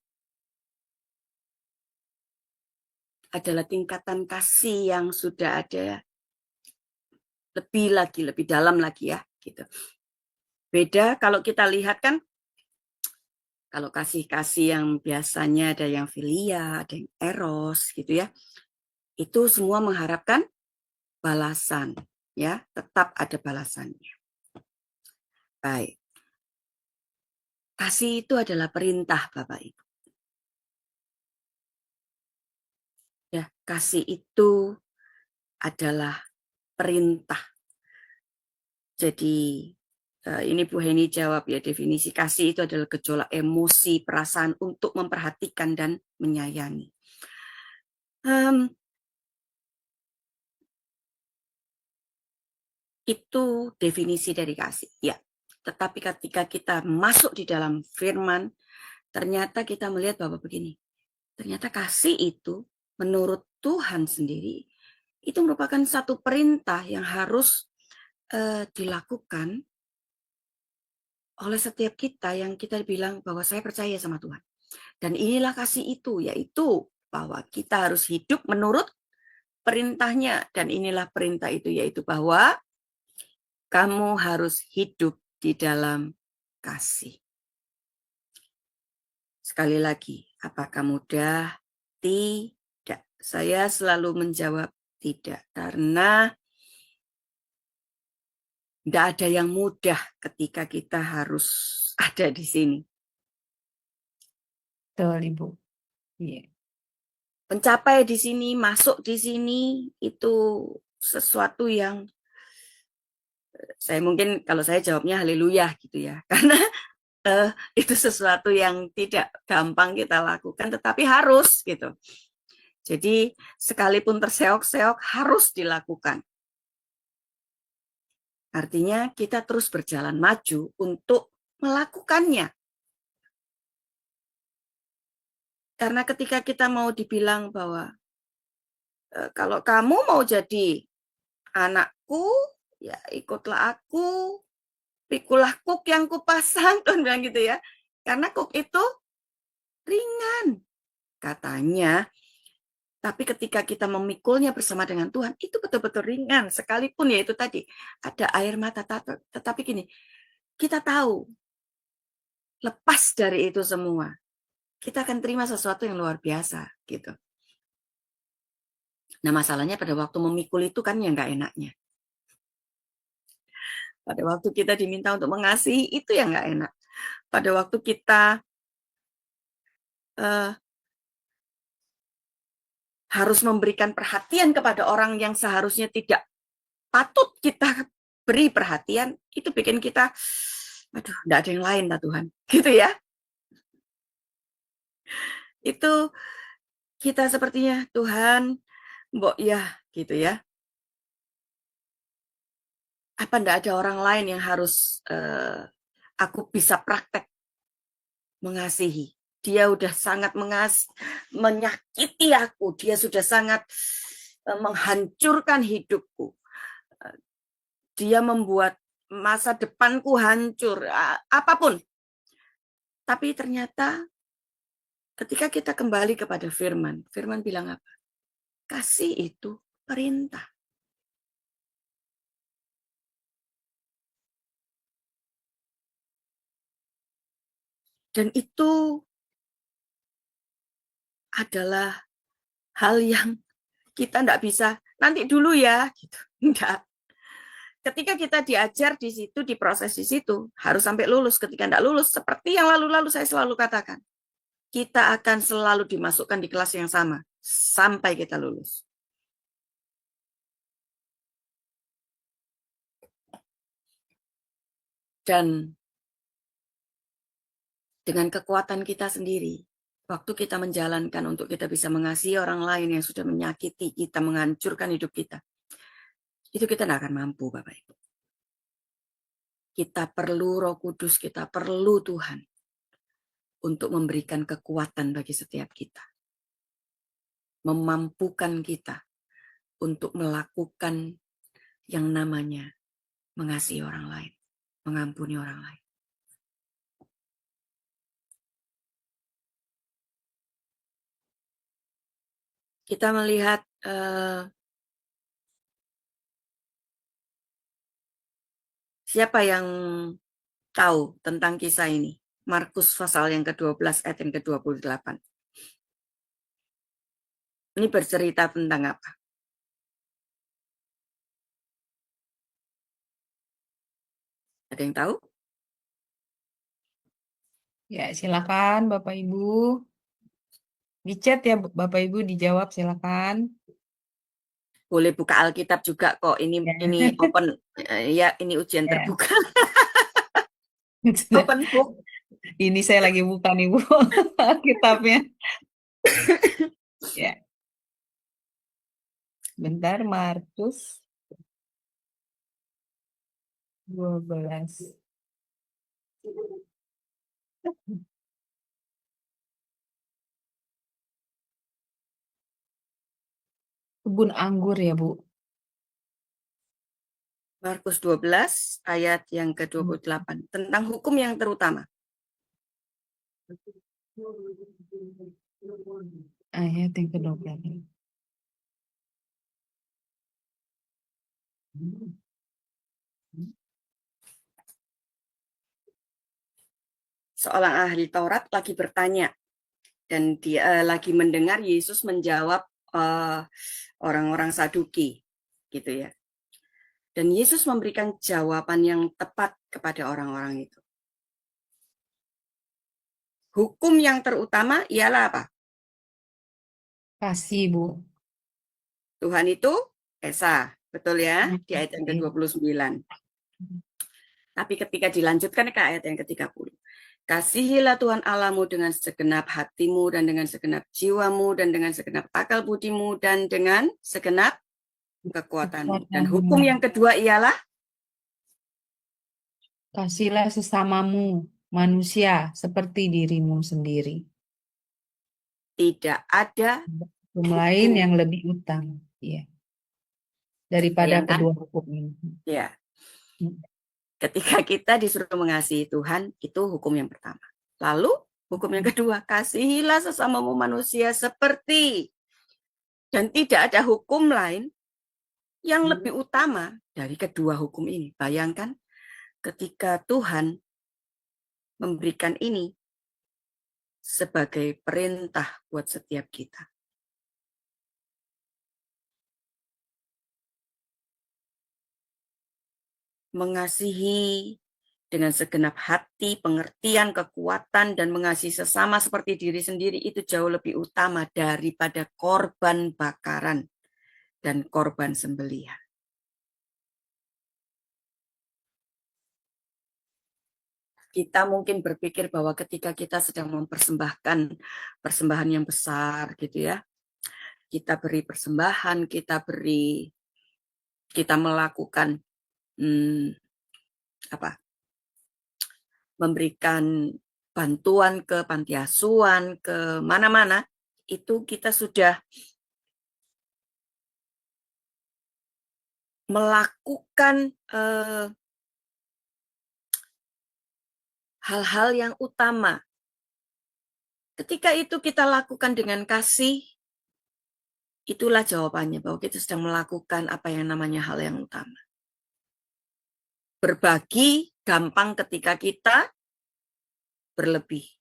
adalah tingkatan kasih yang sudah ada lebih lagi, lebih dalam lagi ya. Gitu. Beda kalau kita lihat kan, kalau kasih-kasih yang biasanya ada yang filia, ada yang eros gitu ya, itu semua mengharapkan balasan, ya tetap ada balasannya. Baik, kasih itu adalah perintah Bapak Ibu. Ya, kasih itu adalah perintah. Jadi ini Bu Heni jawab ya, definisi kasih itu adalah gejolak emosi, perasaan untuk memperhatikan dan menyayangi. Itu definisi dari kasih, ya. Tetapi ketika kita masuk di dalam firman, ternyata kita melihat bahwa begini, ternyata kasih itu menurut Tuhan sendiri, itu merupakan satu perintah yang harus dilakukan oleh setiap kita yang kita bilang bahwa saya percaya sama Tuhan. Dan inilah kasih itu, yaitu bahwa kita harus hidup menurut perintahnya. Dan inilah perintah itu, yaitu bahwa kamu harus hidup di dalam kasih. Sekali lagi, apakah mudah? Tidak. Saya selalu menjawab tidak. Karena tidak ada yang mudah ketika kita harus ada di sini.
Betul, Ibu. Iya.
mencapai di sini, masuk di sini, itu sesuatu yang saya mungkin kalau saya jawabnya haleluya gitu ya. Karena itu sesuatu yang tidak gampang kita lakukan, tetapi harus gitu. Jadi sekalipun terseok-seok harus dilakukan. Artinya kita terus berjalan maju untuk melakukannya. Karena ketika kita mau dibilang bahwa kalau kamu mau jadi anakku, ya ikutlah aku, pikulah kuk yang kupasang, Tuhan bilang gitu ya. Karena kuk itu ringan katanya, tapi ketika kita memikulnya bersama dengan Tuhan, itu betul-betul ringan. Sekalipun ya itu tadi, ada air mata, tetapi gini, kita tahu, lepas dari itu semua, kita akan terima sesuatu yang luar biasa gitu. Nah masalahnya pada waktu memikul itu kan yang nggak enaknya. Pada waktu kita diminta untuk mengasihi, itu yang nggak enak. Pada waktu kita harus memberikan perhatian kepada orang yang seharusnya tidak patut kita beri perhatian, itu bikin kita, aduh, nggak ada yang lain lah Tuhan, gitu ya. Itu kita sepertinya, Tuhan, mbok ya, gitu ya. Apa nggak ada orang lain yang harus aku bisa praktek mengasihi? Dia udah sangat menyakiti aku, dia sudah sangat menghancurkan hidupku. Dia membuat masa depanku hancur, apapun. Tapi ternyata ketika kita kembali kepada firman, firman bilang apa? Kasih itu perintah. Dan itu adalah hal yang kita enggak bisa, nanti dulu ya, gitu. Enggak. Ketika kita diajar di situ, diproses di situ, harus sampai lulus. Ketika enggak lulus, seperti yang lalu-lalu saya selalu katakan, kita akan selalu dimasukkan di kelas yang sama, sampai kita lulus. Dan dengan kekuatan kita sendiri, waktu kita menjalankan untuk kita bisa mengasihi orang lain yang sudah menyakiti kita, menghancurkan hidup kita, itu kita tidak akan mampu, Bapak Ibu. Kita perlu Roh Kudus, kita perlu Tuhan untuk memberikan kekuatan bagi setiap kita. Memampukan kita untuk melakukan yang namanya mengasihi orang lain, mengampuni orang lain. Kita melihat siapa yang tahu tentang kisah ini? Markus pasal yang ke-12 ayat yang ke-28. Ini bercerita tentang apa? Ada yang tahu?
Ya, silakan Bapak Ibu. Di chat ya Bapak Ibu, dijawab silakan.
Boleh buka Alkitab juga kok. Ini open ya, ini ujian terbuka. Open book.
Ini saya lagi buka nih Bu Alkitabnya. Ya. Bentar, Markus 12. Kebun anggur ya, Bu.
Markus 12 ayat yang ke-28 tentang hukum yang terutama.
Ayat yang ke-12.
Seorang ahli Taurat lagi bertanya dan dia lagi mendengar Yesus menjawab orang-orang Saduki, gitu ya. Dan Yesus memberikan jawaban yang tepat kepada orang-orang itu. Hukum yang terutama ialah apa?
Kasih, Bu.
Tuhan itu Esa, betul ya?
Hmm,
Di ayat yang
iya.
ke-29. Tapi ketika dilanjutkan ke ayat yang ke-30. Kasihilah Tuhan Allahmu dengan segenap hatimu dan dengan segenap jiwamu dan dengan segenap akal budimu dan dengan segenap kekuatanmu. Dan hukum yang kedua ialah
Kasihlah sesamamu manusia seperti dirimu sendiri.
tidak ada
Hukum lain
hukum.
yang lebih utama, ya, daripada
Bayangkan,
kedua hukum ini.
ya,
Hmm.
ketika kita disuruh mengasihi Tuhan, itu hukum yang pertama. Lalu hukum yang kedua, kasihilah sesamamu manusia seperti, dan tidak ada hukum lain yang lebih utama dari kedua hukum ini. Bayangkan ketika Tuhan memberikan ini sebagai perintah buat setiap kita. Mengasihi dengan segenap hati, pengertian, kekuatan, dan mengasihi sesama seperti diri sendiri itu jauh lebih utama daripada korban bakaran dan korban sembelihan. Kita mungkin berpikir bahwa ketika kita sedang mempersembahkan persembahan yang besar gitu ya, kita beri persembahan, kita melakukan memberikan bantuan ke panti asuhan, ke mana-mana, itu kita sudah melakukan hal-hal yang utama. Ketika itu kita lakukan dengan kasih, itulah jawabannya bahwa kita sedang melakukan apa yang namanya hal yang utama. Berbagi gampang ketika kita berlebih.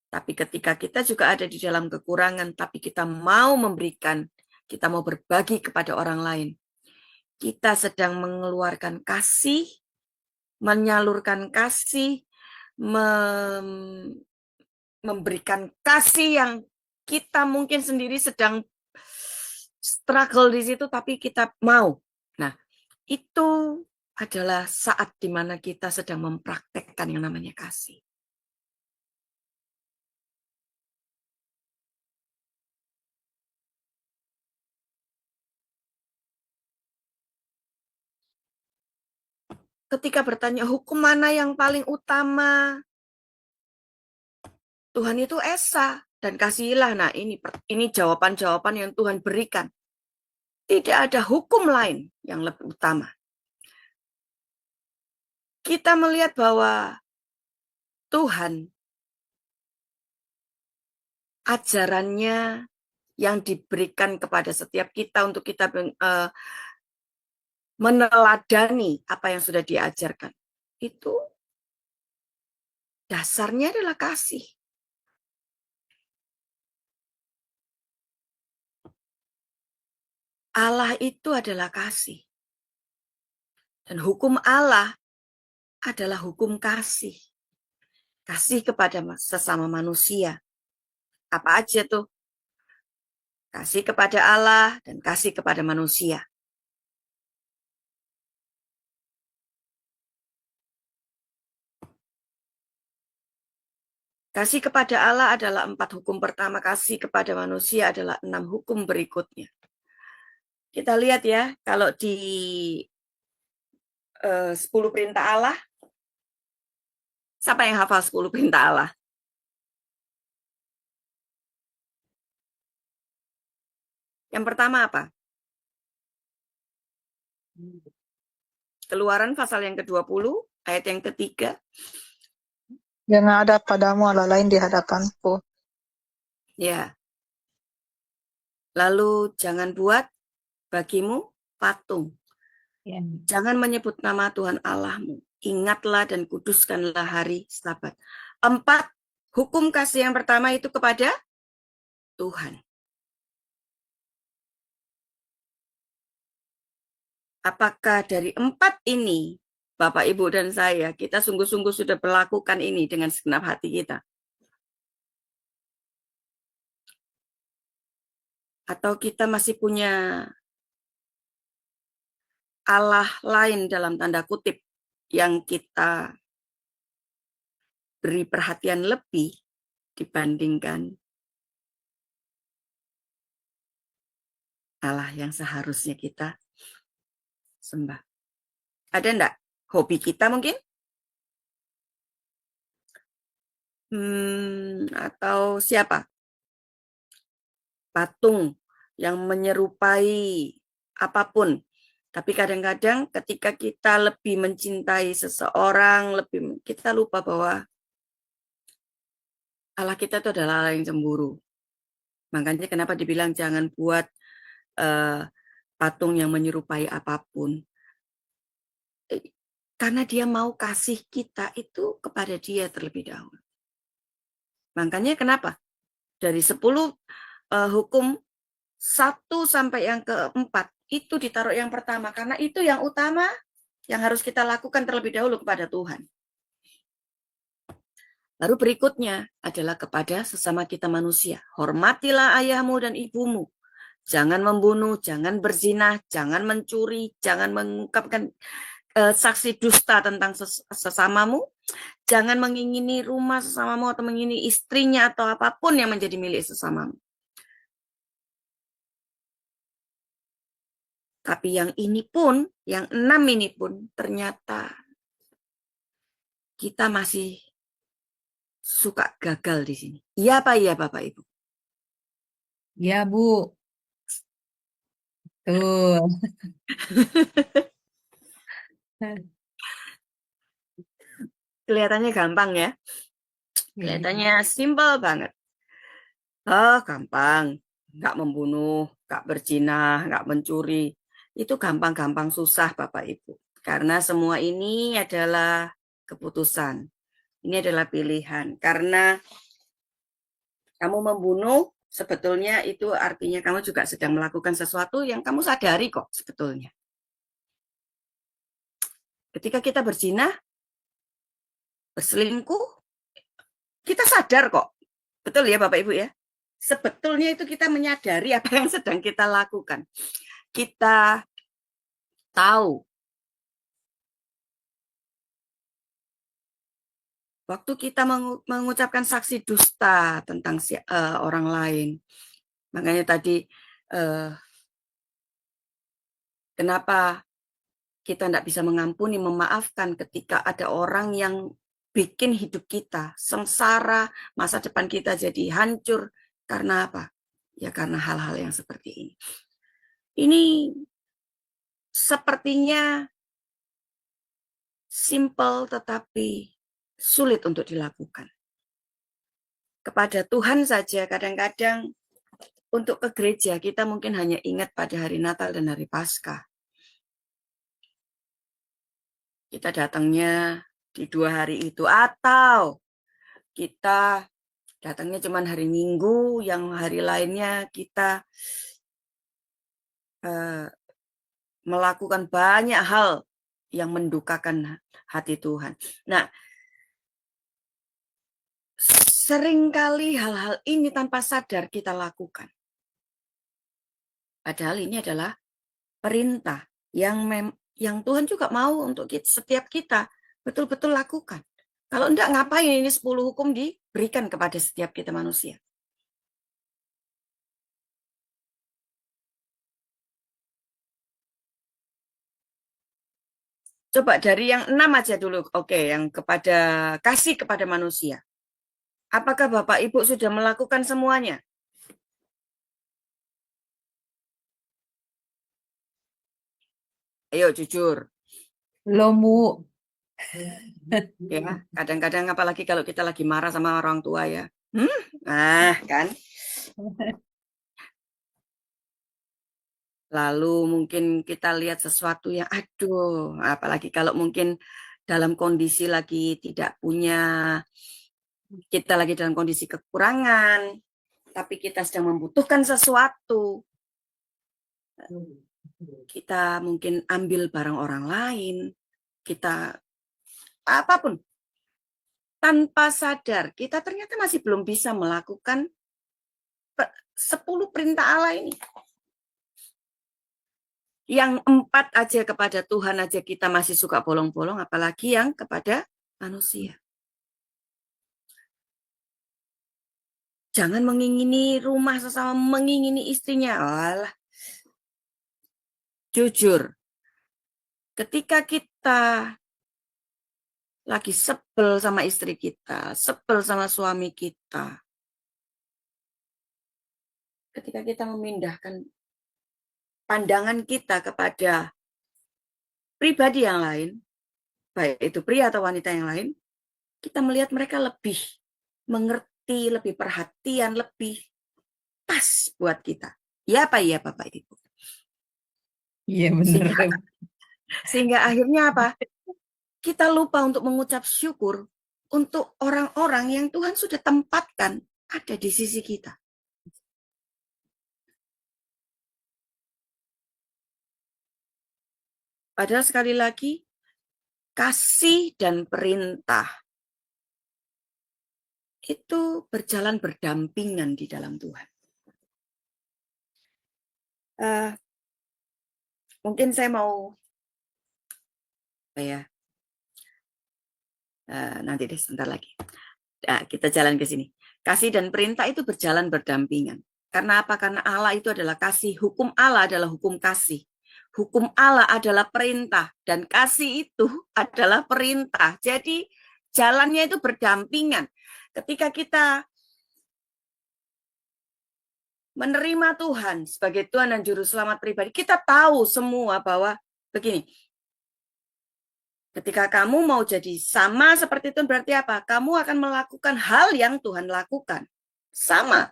Tapi ketika kita juga ada di dalam kekurangan, tapi kita mau memberikan, kita mau berbagi kepada orang lain, kita sedang mengeluarkan kasih, menyalurkan kasih, memberikan kasih yang kita mungkin sendiri sedang struggle di situ, tapi kita mau. Nah, itu adalah saat di mana kita sedang mempraktekkan yang namanya kasih. Ketika bertanya hukum mana yang paling utama, Tuhan itu Esa dan kasihilah. Nah, ini jawaban-jawaban yang Tuhan berikan. Tidak ada hukum lain yang lebih utama. Kita melihat bahwa Tuhan ajarannya yang diberikan kepada setiap kita untuk kita meneladani apa yang sudah diajarkan. Itu dasarnya adalah kasih. Allah itu adalah kasih. Dan hukum Allah adalah hukum kasih. Kasih kepada sesama manusia. Apa aja tuh? Kasih kepada Allah dan kasih kepada manusia. Kasih kepada Allah adalah 4 hukum pertama, kasih kepada manusia adalah 6 hukum berikutnya. Kita lihat ya, kalau di 10 perintah Allah, siapa yang hafal 10 perintah Allah? Yang pertama apa? Keluaran pasal yang ke-20, ayat yang ketiga.
Jangan ada padamu Allah lain di hadapanku.
Ya. Lalu jangan buat bagimu patung.
Ya.
Jangan menyebut nama Tuhan Allahmu. Ingatlah dan kuduskanlah hari Sabat. 4, hukum kasih yang pertama itu kepada Tuhan. Apakah dari 4 ini, Bapak, Ibu, dan saya, kita sungguh-sungguh sudah melakukan ini dengan segenap hati kita? Atau kita masih punya Allah lain dalam tanda kutip yang kita beri perhatian lebih dibandingkan Allah yang seharusnya kita sembah. Ada enggak hobi kita mungkin? Atau siapa? Patung yang menyerupai apapun. Tapi kadang-kadang ketika kita lebih mencintai seseorang, kita lupa bahwa Allah kita itu adalah Allah yang cemburu. Makanya kenapa dibilang jangan buat patung yang menyerupai apapun. Karena dia mau kasih kita itu kepada dia terlebih dahulu. Makanya kenapa? Dari 10 hukum 1 sampai yang keempat itu ditaruh yang pertama. Karena itu yang utama yang harus kita lakukan terlebih dahulu kepada Tuhan. Baru berikutnya adalah kepada sesama kita manusia. Hormatilah ayahmu dan ibumu. Jangan membunuh, jangan berzina, jangan mencuri, jangan mengungkapkan saksi dusta tentang sesamamu, jangan mengingini rumah sesamamu atau mengingini istrinya atau apapun yang menjadi milik sesamamu. Tapi yang ini pun, yang 6 ini pun ternyata kita masih suka gagal di sini. Iya apa iya Bapak Ibu?
Ya, Bu. Tuh.
Kelihatannya gampang ya. Kelihatannya simpel banget. Gampang. Nggak membunuh, nggak berzina, nggak mencuri. Itu gampang-gampang susah Bapak Ibu. Karena semua ini adalah keputusan. Ini adalah pilihan. Karena kamu membunuh, sebetulnya itu artinya kamu juga sedang melakukan sesuatu yang kamu sadari kok sebetulnya. Ketika kita berzina, berselingkuh, kita sadar kok. Betul ya Bapak Ibu ya? Sebetulnya itu kita menyadari apa yang sedang kita lakukan. Kita tahu. Waktu kita mengucapkan saksi dusta tentang orang lain. Makanya tadi kenapa kita tidak bisa mengampuni, memaafkan ketika ada orang yang bikin hidup kita sengsara, masa depan kita jadi hancur. Karena apa? Ya karena hal-hal yang seperti ini. Ini sepertinya simple tetapi sulit untuk dilakukan. Kepada Tuhan saja kadang-kadang untuk ke gereja kita mungkin hanya ingat pada hari Natal dan hari Paskah. Kita datangnya di 2 hari itu, atau kita datangnya cuma hari Minggu, yang hari lainnya kita melakukan banyak hal yang mendukakan hati Tuhan. Nah, seringkali hal-hal ini tanpa sadar kita lakukan. Padahal ini adalah perintah yang Tuhan juga mau untuk setiap kita betul-betul lakukan. Kalau enggak, ngapain ini 10 hukum diberikan kepada setiap kita manusia? Coba dari yang 6 aja dulu. Oke, yang kasih kepada manusia. Apakah Bapak Ibu sudah melakukan semuanya? Ayo jujur.
Belum, Bu.
Ya, kadang-kadang apalagi kalau kita lagi marah sama orang tua ya. Kan? Lalu mungkin kita lihat sesuatu yang aduh, apalagi kalau mungkin dalam kondisi lagi tidak punya, kita lagi dalam kondisi kekurangan, tapi kita sedang membutuhkan sesuatu. Kita mungkin ambil barang orang lain, kita apapun. Tanpa sadar, kita ternyata masih belum bisa melakukan 10 perintah Allah ini. Yang 4 aja kepada Tuhan aja kita masih suka bolong-bolong, apalagi yang kepada manusia. Jangan mengingini rumah sesama, mengingini istrinya. Alah. Jujur, ketika kita lagi sebel sama istri kita, sebel sama suami kita, ketika kita memindahkan pandangan kita kepada pribadi yang lain, baik itu pria atau wanita yang lain, kita melihat mereka lebih mengerti, lebih perhatian, lebih pas buat kita. Ya apa ya Bapak Ibu?
Iya benar.
Sehingga akhirnya apa? Kita lupa untuk mengucap syukur untuk orang-orang yang Tuhan sudah tempatkan ada di sisi kita. Padahal sekali lagi, kasih dan perintah itu berjalan berdampingan di dalam Tuhan. Mungkin saya mau nanti deh sebentar lagi. Kita jalan ke sini. Kasih dan perintah itu berjalan berdampingan. Karena apa? Karena Allah itu adalah kasih. Hukum Allah adalah hukum kasih. Hukum Allah adalah perintah. Dan kasih itu adalah perintah. Jadi jalannya itu berdampingan. Ketika kita menerima Tuhan sebagai Tuhan dan Juru Selamat pribadi, kita tahu semua bahwa begini, ketika kamu mau jadi sama seperti itu berarti apa? Kamu akan melakukan hal yang Tuhan lakukan. Sama.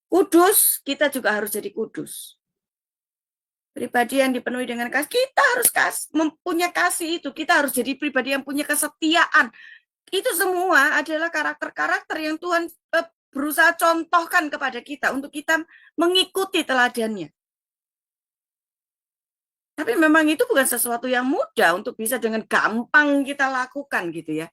Kudus, kita juga harus jadi kudus. Pribadi yang dipenuhi dengan kasih, kita harus mempunyai kasih itu. Kita harus jadi pribadi yang punya kesetiaan. Itu semua adalah karakter-karakter yang Tuhan berusaha contohkan kepada kita untuk kita mengikuti teladannya. Tapi memang itu bukan sesuatu yang mudah untuk bisa dengan gampang kita lakukan gitu ya.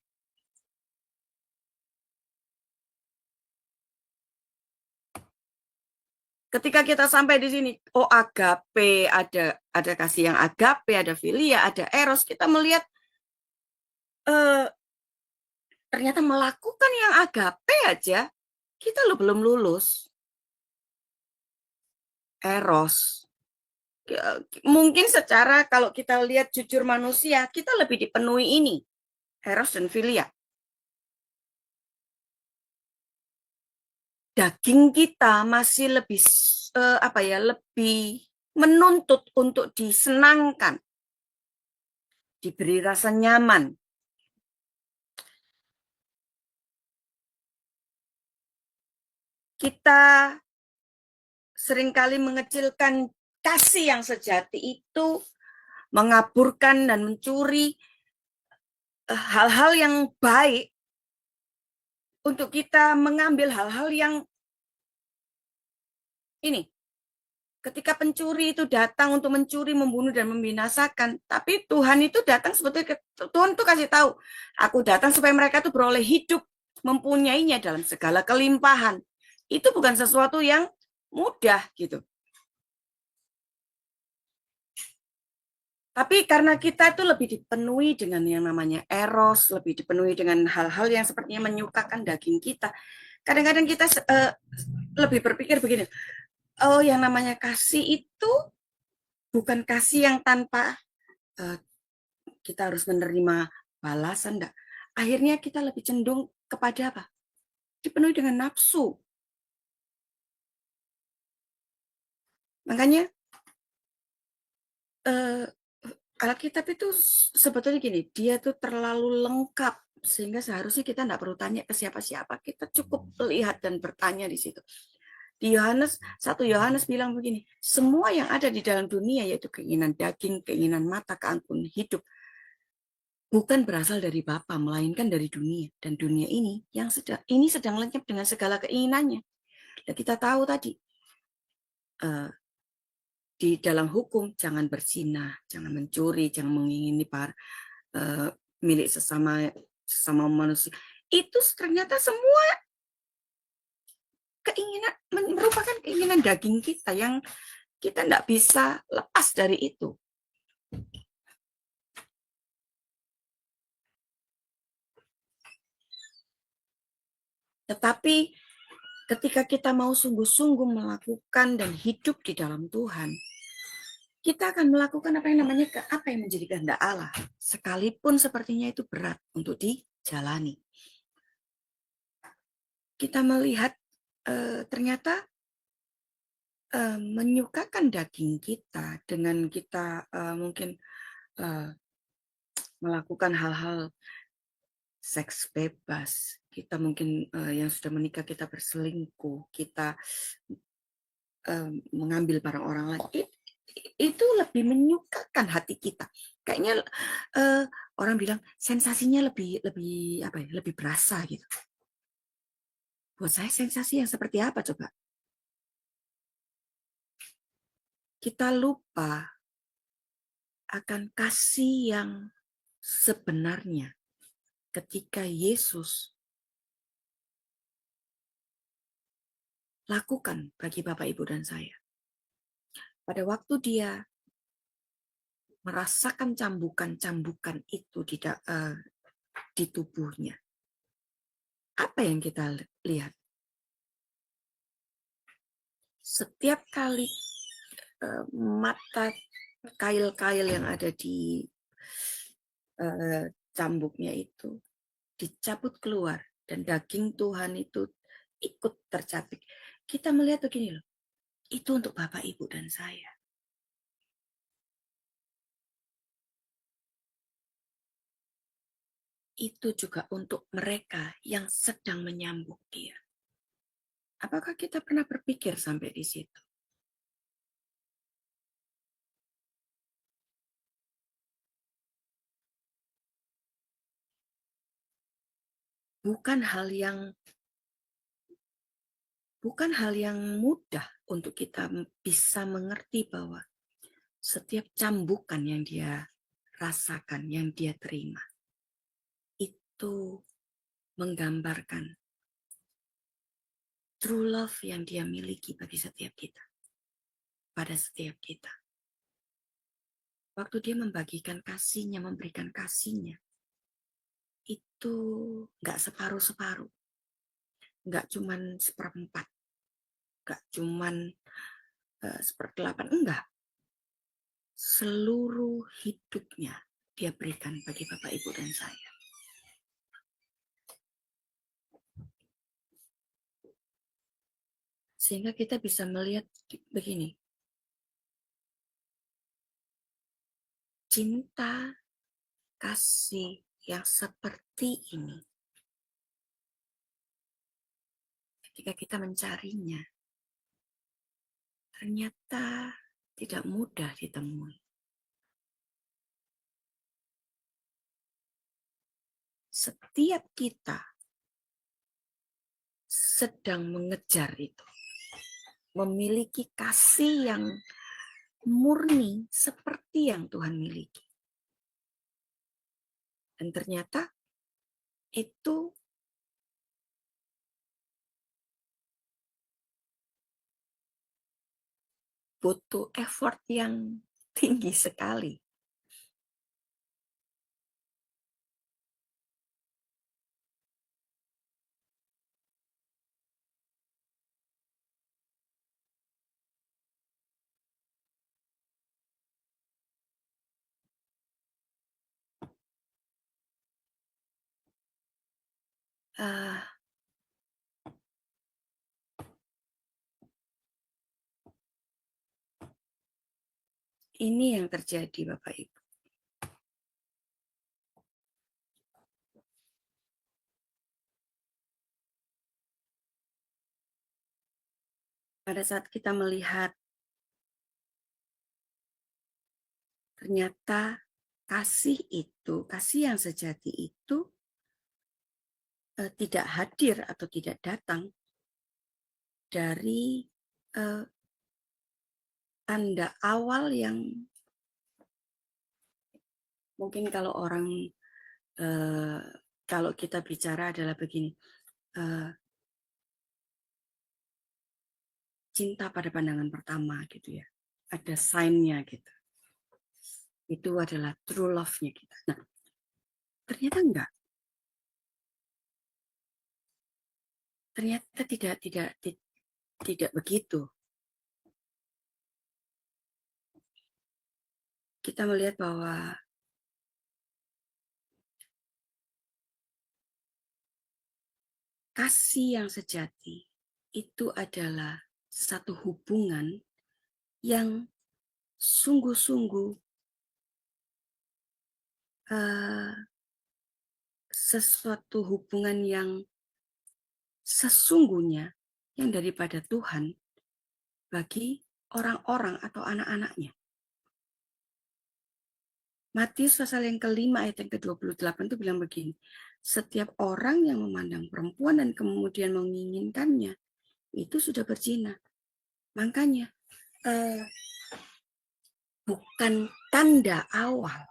Ketika kita sampai di sini, oh agape, ada kasih yang agape, ada filia, ada eros, kita melihat ternyata melakukan yang agape aja, kita belum lulus. Eros. Mungkin secara kalau kita lihat jujur manusia, kita lebih dipenuhi ini. Eros dan filia. Daging kita masih lebih lebih menuntut untuk disenangkan, diberi rasa nyaman. Kita seringkali mengecilkan kasih yang sejati itu, mengaburkan dan mencuri hal-hal yang baik untuk kita mengambil hal-hal yang ini. Ketika pencuri itu datang untuk mencuri, membunuh, dan membinasakan. Tapi Tuhan itu datang sebetulnya, Tuhan itu kasih tahu, aku datang supaya mereka itu beroleh hidup, mempunyainya dalam segala kelimpahan. Itu bukan sesuatu yang mudah gitu. Tapi karena kita itu lebih dipenuhi dengan yang namanya eros, lebih dipenuhi dengan hal-hal yang sepertinya menyukakan daging kita. Kadang-kadang kita lebih berpikir begini, oh yang namanya kasih itu bukan kasih yang tanpa kita harus menerima balasan. Enggak. Akhirnya kita lebih cenderung kepada apa? Dipenuhi dengan nafsu. Makanya Alkitab itu sebetulnya gini, dia tuh terlalu lengkap sehingga seharusnya kita tidak perlu tanya ke siapa-siapa, kita cukup lihat dan bertanya di situ. Di 1 Yohanes bilang begini, semua yang ada di dalam dunia yaitu keinginan daging, keinginan mata, keangkuhan hidup, bukan berasal dari Bapa, melainkan dari dunia. Dan dunia ini sedang lenyap dengan segala keinginannya. Dan kita tahu tadi, di dalam hukum jangan berzina, jangan mencuri, jangan mengingini milik sesama manusia. Itu ternyata semua merupakan keinginan daging kita yang kita tidak bisa lepas dari itu. Tetapi ketika kita mau sungguh-sungguh melakukan dan hidup di dalam Tuhan, kita akan melakukan apa yang menjadi kehendak Allah, sekalipun sepertinya itu berat untuk dijalani. Kita melihat ternyata menyukakan daging kita dengan kita mungkin melakukan hal-hal seks bebas, kita mungkin yang sudah menikah kita berselingkuh, kita mengambil barang orang lain, itu lebih menyukakan hati kita. Kayaknya orang bilang sensasinya lebih berasa gitu. Buat saya sensasi yang seperti apa coba? Kita lupa akan kasih yang sebenarnya ketika Yesus lakukan bagi Bapak, Ibu, dan saya. Pada waktu dia merasakan cambukan-cambukan itu di tubuhnya, apa yang kita lihat? Setiap kali mata kail-kail yang ada di cambuknya itu dicabut keluar dan daging Tuhan itu ikut tercapik. Kita melihat begini loh, itu untuk Bapak, Ibu, dan saya. Itu juga untuk mereka yang sedang menyambut dia. Apakah kita pernah berpikir sampai di situ? Bukan hal yang mudah untuk kita bisa mengerti bahwa setiap cambukan yang dia rasakan, yang dia terima, itu menggambarkan true love yang dia miliki bagi setiap kita, pada setiap kita. Waktu dia membagikan kasihnya, memberikan kasihnya, itu nggak separuh-separuh, nggak cuman seperempat, nggak cuman seperdelapan, enggak. Seluruh hidupnya dia berikan bagi Bapak, Ibu, dan saya. Sehingga kita bisa melihat begini, cinta kasih yang seperti ini, ketika kita mencarinya, ternyata tidak mudah ditemui. Setiap kita sedang mengejar itu, memiliki kasih yang murni seperti yang Tuhan miliki. Dan ternyata itu butuh effort yang tinggi sekali. Ini yang terjadi, Bapak Ibu. Pada saat kita melihat ternyata kasih itu, kasih yang sejati itu tidak hadir atau tidak datang dari tanda awal yang mungkin kalau kalau kita bicara adalah begini, cinta pada pandangan pertama gitu ya. Ada sign-nya gitu. Itu adalah true love-nya kita. Nah, ternyata enggak. Ternyata tidak begitu. Kita melihat bahwa kasih yang sejati itu adalah satu hubungan yang sungguh-sungguh sesuatu hubungan yang sesungguhnya yang daripada Tuhan bagi orang-orang atau anak-anaknya. Matius pasal yang kelima ayat yang ke-28 itu bilang begini, setiap orang yang memandang perempuan dan kemudian menginginkannya, itu sudah berzina. Makanya, bukan tanda awal,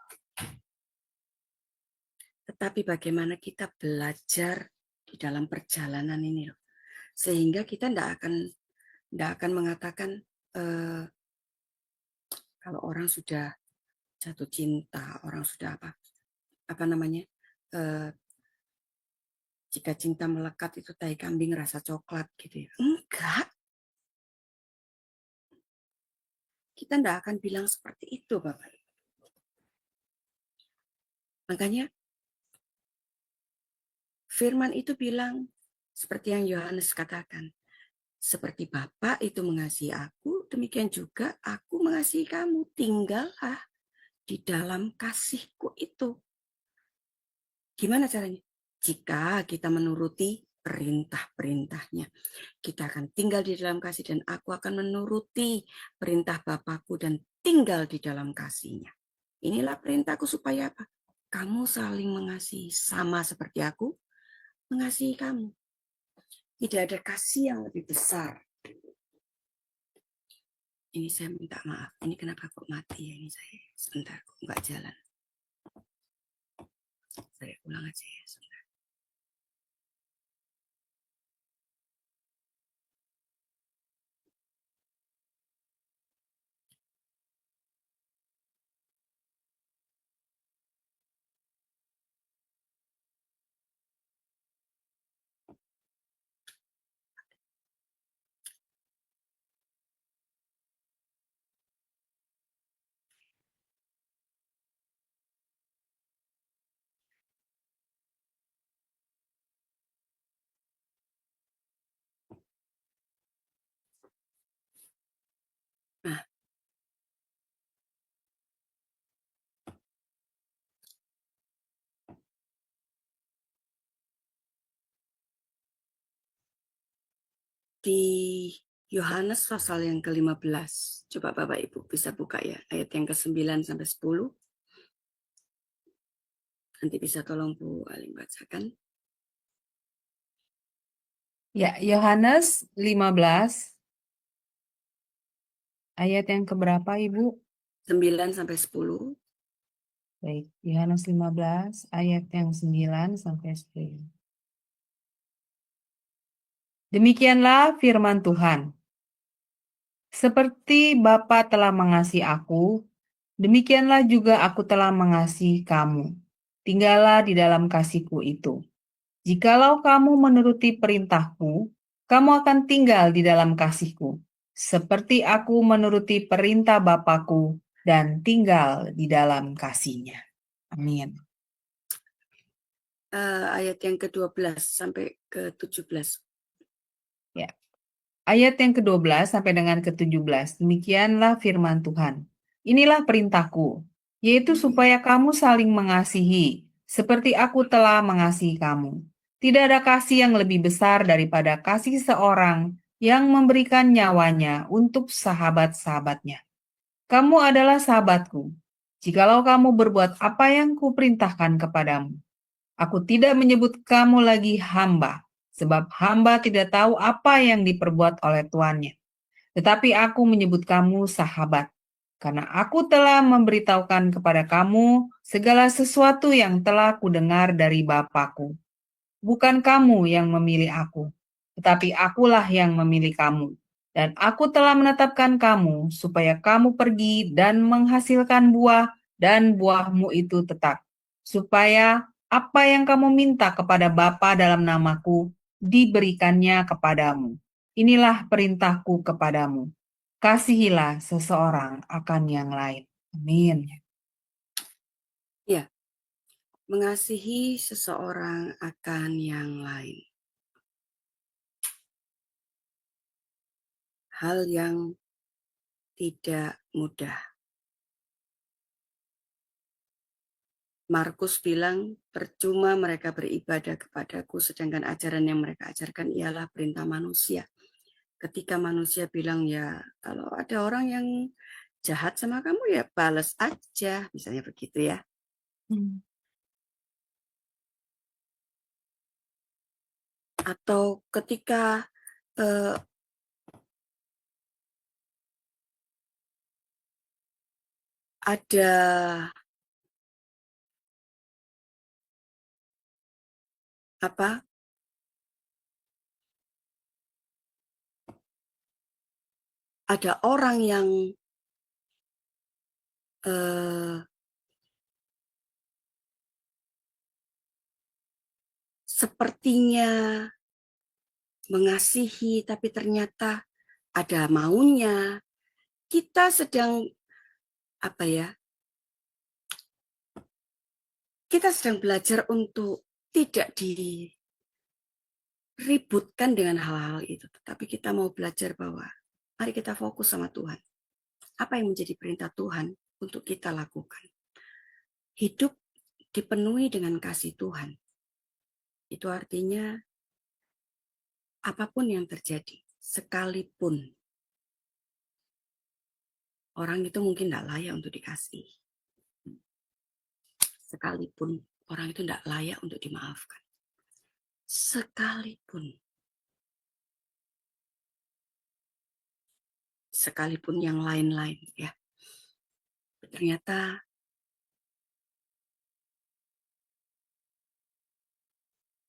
tetapi bagaimana kita belajar di dalam perjalanan ini loh. Sehingga kita tidak akan mengatakan kalau orang sudah jatuh cinta, orang sudah apa namanya, jika cinta melekat itu tai kambing rasa coklat gitu ya. Enggak. Kita tidak akan bilang seperti itu, Bapak. Makanya firman itu bilang seperti yang Yohanes katakan, seperti Bapa itu mengasihi aku, demikian juga aku mengasihi kamu. Tinggallah di dalam kasihku itu. Gimana caranya? Jika kita menuruti perintah-perintahnya. Kita akan tinggal di dalam kasih dan aku akan menuruti perintah Bapakku dan tinggal di dalam kasihnya. Inilah perintahku supaya apa? Kamu saling mengasihi sama seperti aku mengasihi kamu. Tidak ada kasih yang lebih besar. Ini saya minta maaf. Ini kenapa kok mati ya? Ini saya sebentar kok nggak jalan. Saya ulang aja ya sebentar. Nah, di Yohanes pasal yang ke-15. Coba Bapak Ibu bisa buka ya, ayat yang ke-9 sampai 10. Nanti bisa tolong Bu Alim bacakan.
Ya, Yohanes 15 ayat yang keberapa Ibu?
9 sampai 10.
Baik, Yohanes 15 ayat yang 9 sampai 10. Demikianlah firman Tuhan. Seperti Bapa telah mengasihi aku, demikianlah juga aku telah mengasihi kamu. Tinggallah di dalam kasihku itu. Jikalau kamu menuruti perintahku, kamu akan tinggal di dalam kasihku, seperti aku menuruti perintah Bapakku dan tinggal di dalam kasihnya. Amin.
Ayat yang ke-12 sampai ke-17.
Ya. Ayat yang ke-12 sampai dengan ke-17. Demikianlah firman Tuhan. Inilah perintahku, yaitu supaya kamu saling mengasihi, seperti aku telah mengasihi kamu. Tidak ada kasih yang lebih besar daripada kasih seorang yang memberikan nyawanya untuk sahabat-sahabatnya. Kamu adalah sahabatku, jikalau kamu berbuat apa yang kuperintahkan kepadamu. Aku tidak menyebut kamu lagi hamba, sebab hamba tidak tahu apa yang diperbuat oleh tuannya. Tetapi aku menyebut kamu sahabat, karena aku telah memberitahukan kepada kamu segala sesuatu yang telah kudengar dari Bapakku. Bukan kamu yang memilih aku, tetapi akulah yang memilih kamu Dan aku telah menetapkan kamu supaya kamu pergi dan menghasilkan buah dan buahmu itu tetap. Supaya apa yang kamu minta kepada Bapa dalam namaku diberikannya kepadamu. Inilah perintahku kepadamu. Kasihilah seseorang akan yang lain. Amin.
Ya, mengasihi seseorang akan yang lain. Hal yang tidak mudah. Markus bilang, percuma mereka beribadah kepadaku, sedangkan ajaran yang mereka ajarkan ialah perintah manusia. Ketika manusia bilang, ya kalau ada orang yang jahat sama kamu, ya balas aja, misalnya begitu ya. Atau ketika ada orang yang sepertinya mengasihi tapi ternyata ada maunya, kita sedang kita sedang belajar untuk tidak diributkan dengan hal-hal itu, tetapi kita mau belajar bahwa mari kita fokus sama Tuhan. Apa yang menjadi perintah Tuhan untuk kita lakukan? Hidup dipenuhi dengan kasih Tuhan. Itu artinya apapun yang terjadi, sekalipun orang itu mungkin tidak layak untuk dikasih, sekalipun orang itu tidak layak untuk dimaafkan, sekalipun yang lain-lain ya. Ternyata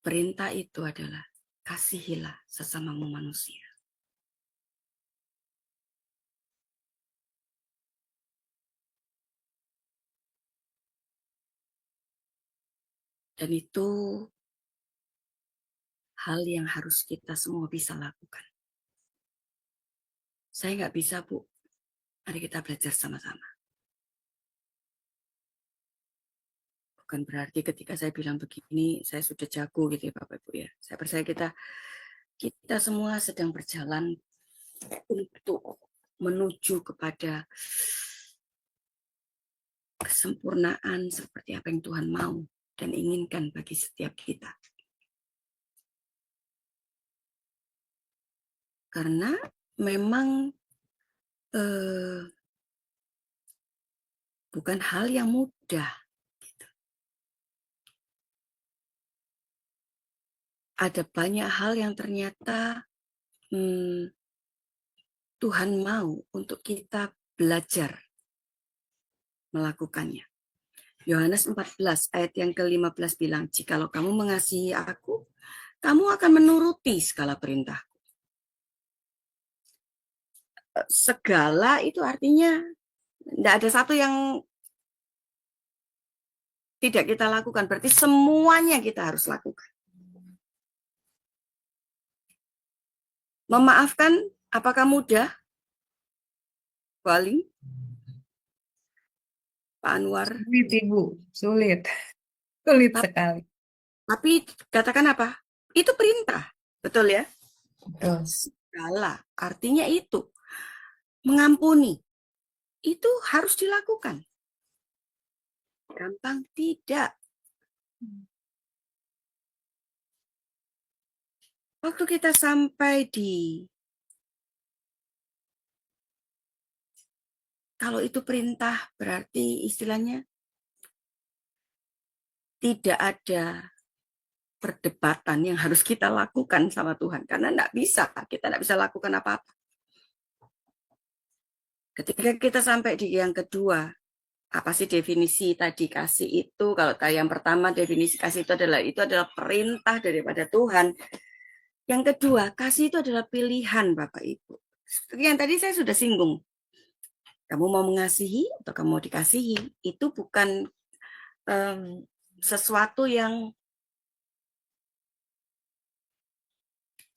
perintah itu adalah kasihilah sesamamu manusia. Dan itu hal yang harus kita semua bisa lakukan. Saya nggak bisa, Bu. Mari kita belajar sama-sama. Bukan berarti ketika saya bilang begini, saya sudah jago gitu ya Bapak Ibu ya. Saya percaya kita semua sedang berjalan untuk menuju kepada kesempurnaan seperti apa yang Tuhan mau dan inginkan bagi setiap kita. Karena memang bukan hal yang mudah. Gitu. Ada banyak hal yang ternyata Tuhan mau untuk kita belajar melakukannya. Yohanes 14 ayat yang ke-15 bilang, jikalau kamu mengasihi aku, kamu akan menuruti segala perintah. Segala itu artinya tidak ada satu yang tidak kita lakukan. Berarti semuanya kita harus lakukan. Memaafkan apakah mudah? Paling Pak Anwar.
Sulit, Ibu. Sulit. Sulit sekali.
Tapi katakan apa? Itu perintah. Betul ya?
Betul.
Segala. Artinya itu. Mengampuni. Itu harus dilakukan. Gampang tidak. Waktu kita sampai di kalau itu perintah berarti istilahnya tidak ada perdebatan yang harus kita lakukan sama Tuhan. Karena kita tidak bisa lakukan apa-apa. Ketika kita sampai di yang kedua, apa sih definisi tadi kasih itu? Kalau yang pertama definisi kasih itu adalah perintah daripada Tuhan. Yang kedua, kasih itu adalah pilihan Bapak Ibu. Seperti yang tadi saya sudah singgung. Kamu mau mengasihi atau kamu mau dikasihi, itu bukan sesuatu yang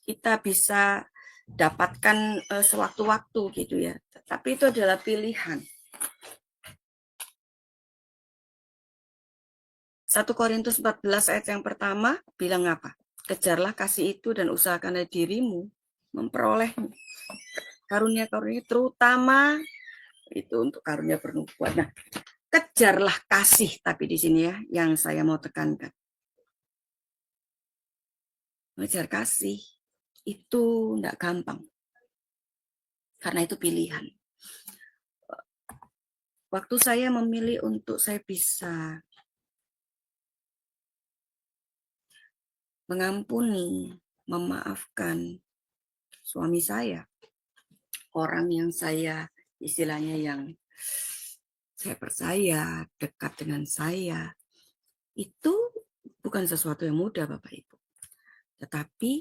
kita bisa dapatkan sewaktu-waktu gitu ya. Tapi itu adalah pilihan. 1 Korintus 14 ayat yang pertama bilang apa? Kejarlah kasih itu dan usahakanlah dirimu memperoleh karunia-karunia, terutama itu untuk karunia pernubuatan. Nah, kejarlah kasih, tapi di sini ya yang saya mau tekankan. Mengejar kasih itu enggak gampang. Karena itu pilihan. Waktu saya memilih untuk saya bisa mengampuni, memaafkan suami saya, orang yang saya istilahnya yang saya percaya, dekat dengan saya, itu bukan sesuatu yang mudah Bapak Ibu. Tetapi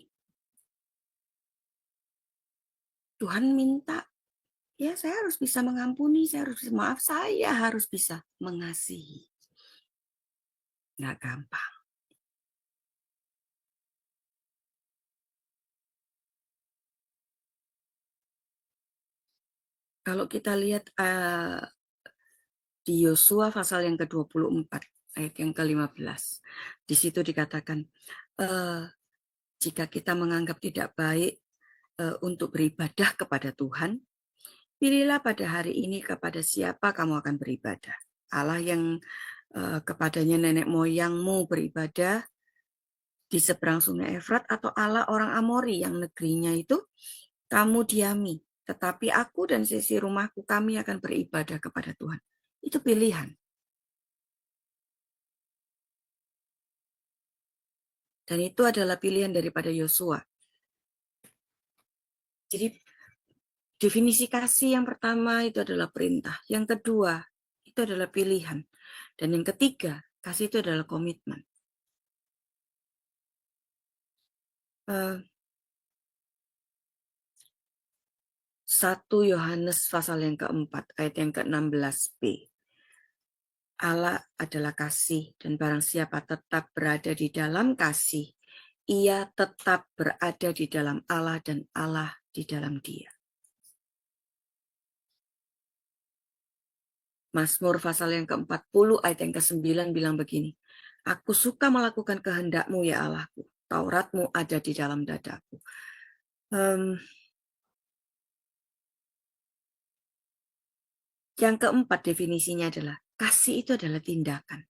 Tuhan minta, ya saya harus bisa mengampuni, saya harus bisa maaf, saya harus bisa mengasihi. Nggak gampang. Kalau kita lihat di Yosua pasal yang ke-24, ayat yang ke-15, di situ dikatakan, jika kita menganggap tidak baik untuk beribadah kepada Tuhan, pilihlah pada hari ini kepada siapa kamu akan beribadah. Allah yang kepadanya nenek moyangmu beribadah di seberang sungai Efrat, atau Allah orang Amori yang negerinya itu kamu diami. Tetapi aku dan sisi rumahku kami akan beribadah kepada Tuhan. Itu pilihan. Dan itu adalah pilihan daripada Yosua. Jadi definisi kasih yang pertama itu adalah perintah. Yang kedua itu adalah pilihan. Dan yang ketiga, kasih itu adalah komitmen. 1 Yohanes pasal yang keempat, ayat yang ke-16b. Allah adalah kasih, dan barang siapa tetap berada di dalam kasih, ia tetap berada di dalam Allah dan Allah di dalam dia. Mazmur pasal yang ke-40 ayat yang ke-9 bilang begini, aku suka melakukan kehendak-Mu ya Allahku, Taurat-Mu ada di dalam dadaku. Yang keempat definisinya adalah, kasih itu adalah tindakan.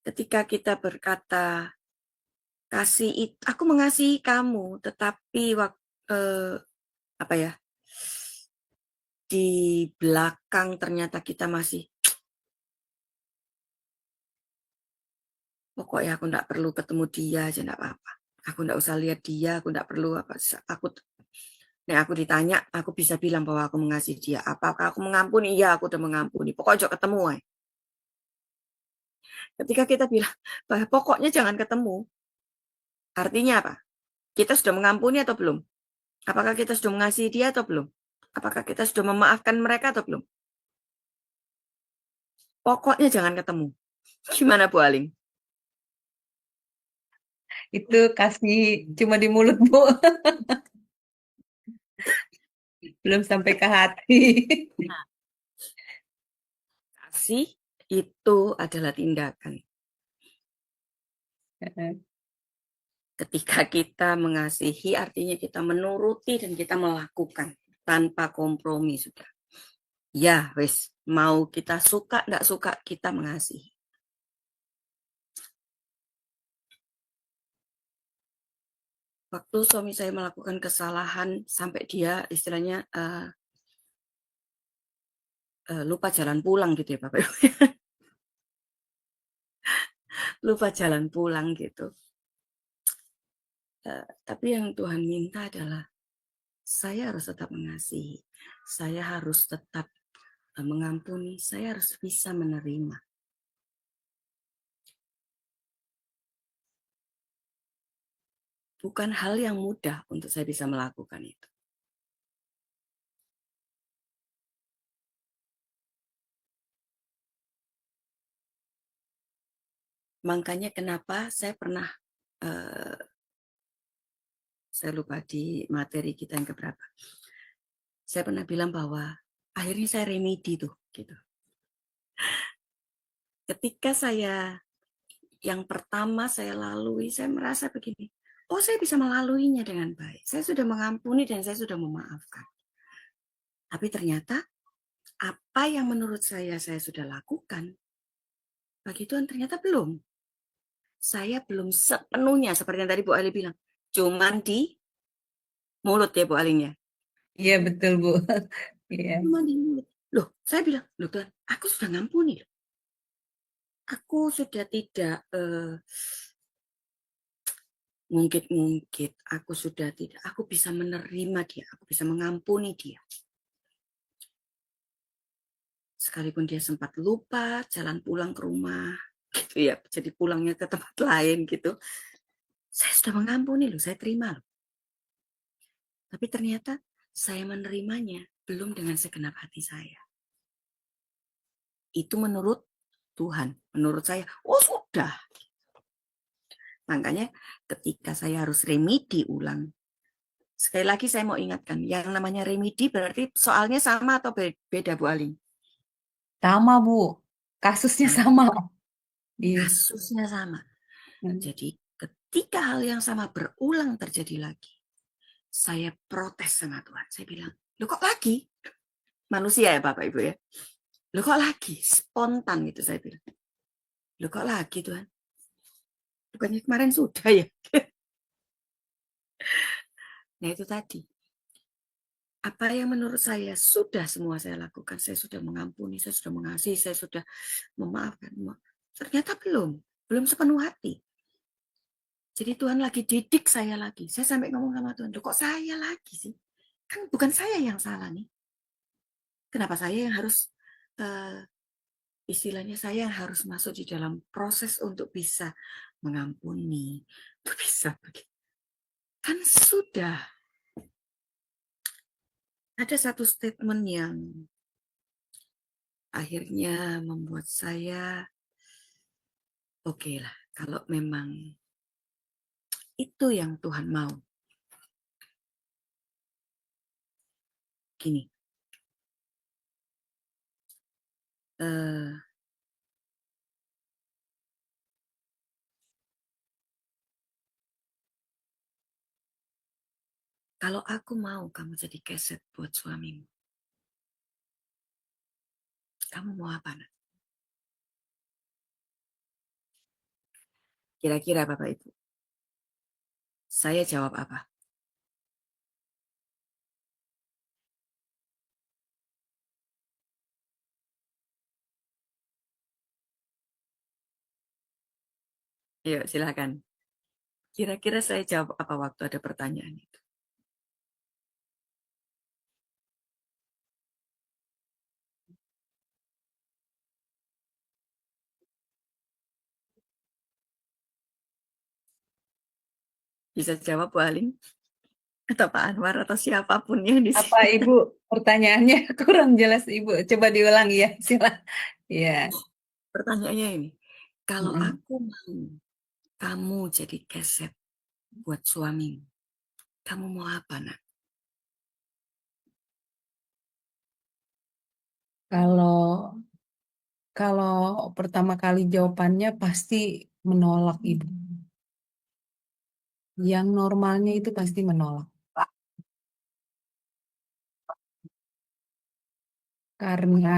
Ketika kita berkata, kasih itu, aku mengasihi kamu, tetapi di belakang ternyata kita masih, pokoknya aku enggak perlu ketemu dia aja, enggak apa-apa. Aku enggak usah lihat dia, aku enggak perlu apa. Aku ditanya, aku bisa bilang bahwa aku mengasihi dia. Apakah aku mengampuni? Iya, aku udah mengampuni. Pokoknya ketemu. Ketika kita bilang, pokoknya jangan ketemu. Artinya apa? Kita sudah mengampuni atau belum? Apakah kita sudah mengasihi dia atau belum? Apakah kita sudah memaafkan mereka atau belum? Pokoknya jangan ketemu. Gimana Bu Aling?
Itu kasih cuma di mulut, Bu. Belum sampai ke hati.
Kasih itu adalah tindakan. Ketika kita mengasihi, artinya kita menuruti dan kita melakukan tanpa kompromi sudah. Ya, wes, mau kita suka nggak suka, kita mengasihi. Waktu suami saya melakukan kesalahan sampai dia istilahnya lupa jalan pulang gitu ya Bapak Ibu. Lupa jalan pulang gitu. Tapi yang Tuhan minta adalah saya harus tetap mengasihi, saya harus tetap mengampuni, saya harus bisa menerima. Bukan hal yang mudah untuk saya bisa melakukan itu. Makanya kenapa saya pernah, saya lupa di materi kita yang keberapa, saya pernah bilang bahwa akhirnya saya remedi tuh, gitu. Ketika yang pertama saya lalui, saya merasa begini, oh saya bisa melaluinya dengan baik, saya sudah mengampuni dan saya sudah memaafkan. Tapi ternyata apa yang menurut saya sudah lakukan, bagi Tuhan ternyata belum. Saya belum sepenuhnya, seperti yang tadi Bu Ali bilang, cuman di mulut ya Bu Alinya.
Iya betul Bu. Iya.
Cuma di mulut. Loh, saya bilang, loh Tuhan, aku sudah ngampuni. Aku sudah tidak ngungkit-ngungkit, aku bisa menerima dia, aku bisa mengampuni dia. Sekalipun dia sempat lupa jalan pulang ke rumah, gitu ya, jadi pulangnya ke tempat lain gitu. Saya sudah mengampuni loh, saya terima loh. Tapi ternyata saya menerimanya belum dengan segenap hati saya. Itu menurut Tuhan, menurut saya, oh sudah. Makanya ketika saya harus remedi ulang, sekali lagi saya mau ingatkan, yang namanya remedi berarti soalnya sama atau beda Bu Aling?
Sama Bu, kasusnya sama. Iya.
Kasusnya sama. Jadi ketika hal yang sama berulang terjadi lagi, saya protes sama Tuhan. Saya bilang, loh kok lagi? Manusia ya Bapak Ibu ya. Loh kok lagi? Spontan gitu saya bilang. Loh kok lagi Tuhan? Bukannya kemarin sudah ya? Nah itu tadi. Apa yang menurut saya sudah semua saya lakukan. Saya sudah mengampuni, saya sudah mengasihi, saya sudah memaafkan. Ternyata belum sepenuh hati. Jadi Tuhan lagi didik saya lagi. Saya sampai ngomong sama Tuhan, kok saya lagi sih? Kan bukan saya yang salah nih. Kenapa saya yang harus, istilahnya saya yang harus masuk di dalam proses untuk bisa mengampuni. Itu bisa begitu. Kan sudah. Ada satu statement yang akhirnya membuat saya, oke lah, kalau memang itu yang Tuhan mau. Gini, kalau aku mau kamu jadi keset buat suamimu, kamu mau apa nak? Kira-kira Bapak Ibu, saya jawab apa? Ayo silakan. Kira-kira saya jawab apa waktu ada pertanyaan itu? Bisa jawab Bu Aling? Atau Pak Anwar atau siapapun yang di
Apa
sini.
Ibu pertanyaannya kurang jelas Ibu. Coba diulang ya, silakan. Ya.
Pertanyaannya ini, kalau aku mau kamu jadi keset buat suamimu, kamu mau apa nak?
Kalau kalau pertama kali jawabannya pasti menolak Ibu. Yang normalnya itu pasti menolak. Karena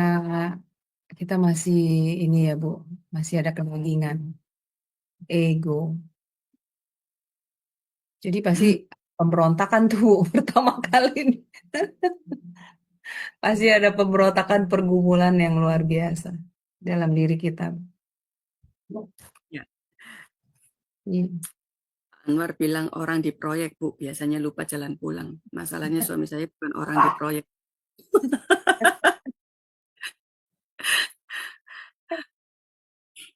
kita masih ini ya Bu, masih ada kepentingan, ego. Jadi pasti pemberontakan tuh Bu, pertama kali ini. Pasti ada pemberontakan pergumulan yang luar biasa dalam diri kita.
Ya.
Iya.
Anwar bilang orang di proyek, Bu, biasanya lupa jalan pulang. Masalahnya suami saya bukan orang di proyek.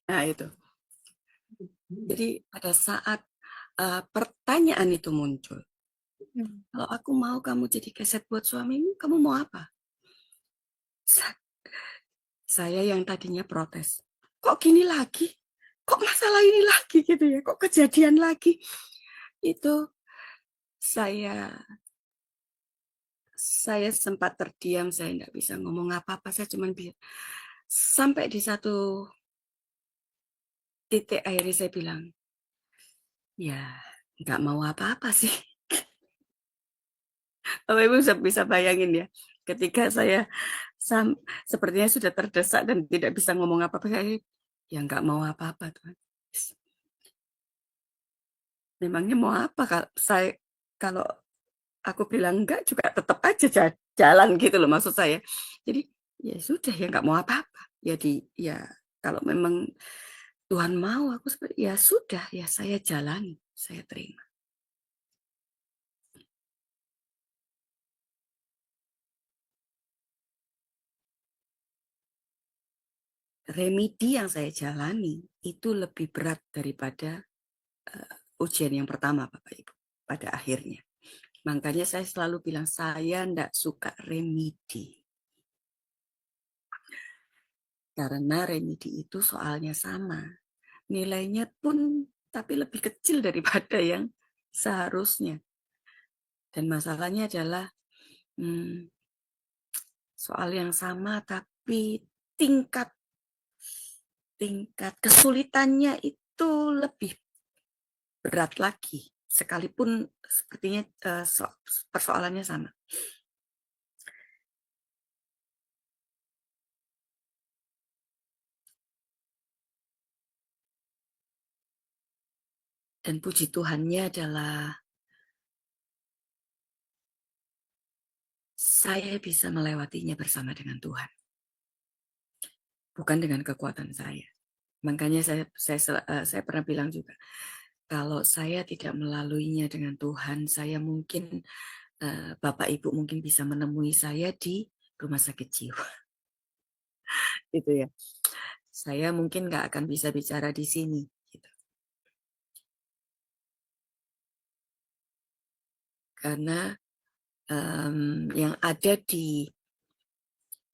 Nah, itu. Jadi pada saat pertanyaan itu muncul, kalau aku mau kamu jadi keset buat suamimu, kamu mau apa? Saya yang tadinya protes, kok gini lagi? Kok masalah ini lagi gitu ya? Kok kejadian lagi? Itu saya sempat terdiam, saya nggak bisa ngomong apa-apa, saya cuma bisa sampai di satu titik akhirnya saya bilang, ya nggak mau apa-apa sih. Bapak Ibu bisa bayangin ya, ketika saya sepertinya sudah terdesak dan tidak bisa ngomong apa-apa, saya ya nggak mau apa-apa Tuhan. Memangnya mau apa kalau aku bilang enggak juga tetap aja jalan gitu loh maksud saya. Jadi ya sudah ya nggak mau apa-apa. Jadi ya kalau memang Tuhan mau aku seperti ya sudah ya saya jalani, saya terima. Remedi yang saya jalani itu lebih berat daripada ujian yang pertama Bapak Ibu pada akhirnya. Makanya saya selalu bilang saya enggak suka remedi. Karena remedi itu soalnya sama. Nilainya pun tapi lebih kecil daripada yang seharusnya. Dan masalahnya adalah soal yang sama tapi tingkat kesulitannya itu lebih berat lagi. Sekalipun sepertinya persoalannya sama. Dan puji Tuhannya adalah saya bisa melewatinya bersama dengan Tuhan. Bukan dengan kekuatan saya. Makanya saya pernah bilang juga, kalau saya tidak melaluinya dengan Tuhan, saya mungkin, Bapak Ibu mungkin bisa menemui saya di rumah sakit jiwa. Gitu ya. Saya mungkin nggak akan bisa bicara di sini. Gitu. Karena yang ada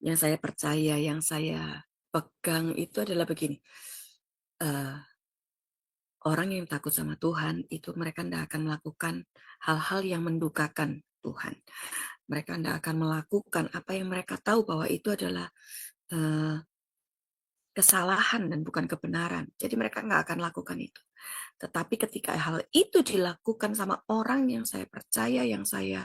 yang saya percaya, yang saya pegang itu adalah begini. Orang yang takut sama Tuhan itu mereka tidak akan melakukan hal-hal yang mendukakan Tuhan. Mereka tidak akan melakukan apa yang mereka tahu bahwa itu adalah kesalahan dan bukan kebenaran. Jadi mereka nggak akan lakukan itu. Tetapi ketika hal itu dilakukan sama orang yang saya percaya, yang saya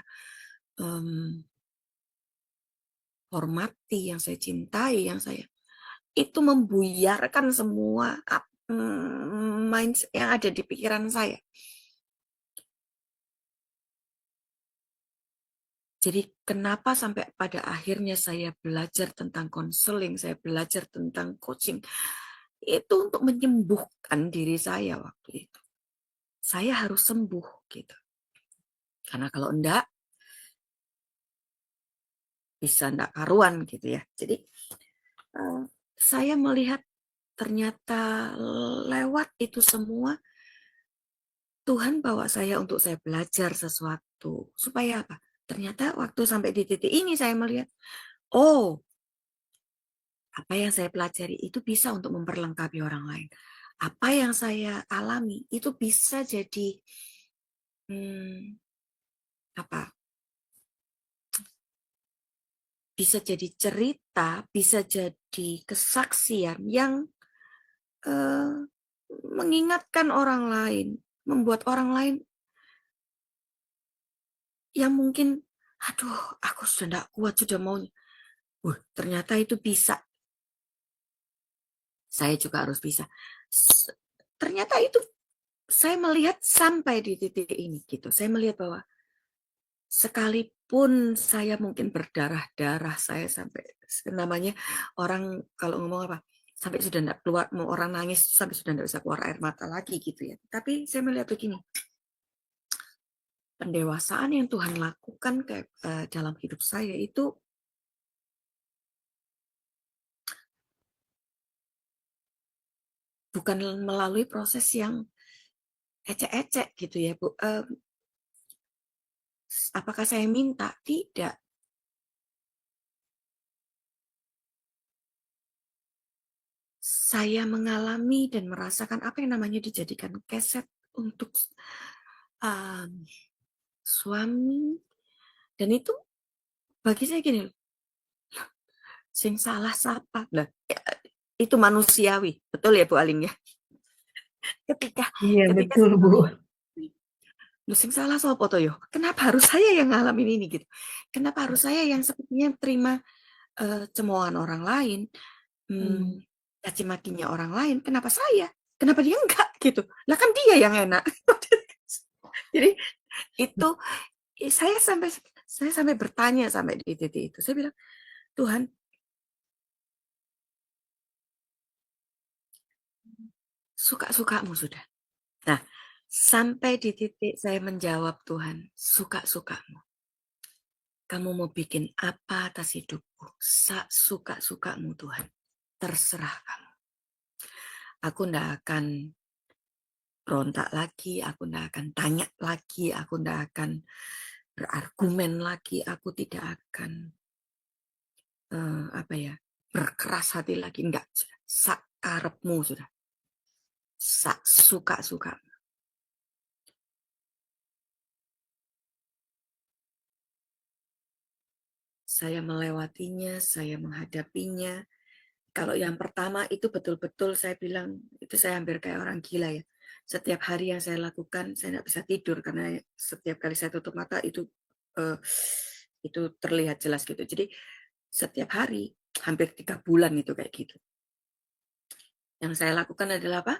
hormati, yang saya cintai, yang saya itu membuyarkan semua mindset yang ada di pikiran saya. Jadi kenapa sampai pada akhirnya saya belajar tentang konseling, saya belajar tentang coaching, itu untuk menyembuhkan diri saya waktu itu. Saya harus sembuh gitu. Karena kalau enggak, bisa enggak karuan gitu ya. Jadi saya melihat ternyata lewat itu semua, Tuhan bawa saya untuk saya belajar sesuatu. Supaya apa? Ternyata waktu sampai di titik ini saya melihat, oh, apa yang saya pelajari itu bisa untuk memperlengkapi orang lain. Apa yang saya alami itu bisa jadi bisa jadi cerita, bisa jadi kesaksian yang mengingatkan orang lain, membuat orang lain yang mungkin, aduh, aku sudah tidak kuat, sudah mau, ternyata itu bisa. Saya juga harus bisa. Ternyata itu saya melihat sampai di titik ini gitu. Saya melihat bahwa sekalipun saya mungkin berdarah-darah, saya sampai namanya orang kalau ngomong apa, sampai sudah tidak keluar, mau orang nangis sampai sudah tidak bisa keluar air mata lagi gitu ya. Tapi saya melihat begini, pendewasaan yang Tuhan lakukan dalam hidup saya itu bukan melalui proses yang ecek-ecek gitu ya, Bu. Apakah saya minta? Tidak. Saya mengalami dan merasakan apa yang namanya dijadikan keset untuk suami. Dan itu bagi saya gini, sing salah siapa? Nah, itu manusiawi. Betul ya Bu Alim ya? Ketika
Iya, betul, Bu.
sing salah sopo to yo? Kenapa harus saya yang ngalamin ini gitu? Kenapa harus saya yang sepertinya terima cemoohan orang lain, caci makinya orang lain? Kenapa saya? Kenapa dia enggak gitu? Lah kan dia yang enak. Jadi itu saya sampai bertanya sampai di titik itu. Saya bilang, Tuhan, suka-sukamu sudah. Nah, sampai di titik saya menjawab, Tuhan, suka-sukamu. Kamu mau bikin apa atas hidupku? Suka-sukamu Tuhan. Terserah kamu. Aku ndak akan berontak lagi, aku ndak akan tanya lagi, aku ndak akan berargumen lagi, aku tidak akan berkeras hati lagi. Enggak, sak karepmu sudah. Sak suka-suka. Saya melewatinya, saya menghadapinya. Kalau yang pertama itu betul-betul saya bilang, itu saya hampir kayak orang gila ya. Setiap hari yang saya lakukan, saya tidak bisa tidur karena setiap kali saya tutup mata itu terlihat jelas gitu. Jadi setiap hari, hampir 3 bulan itu kayak gitu. Yang saya lakukan adalah apa?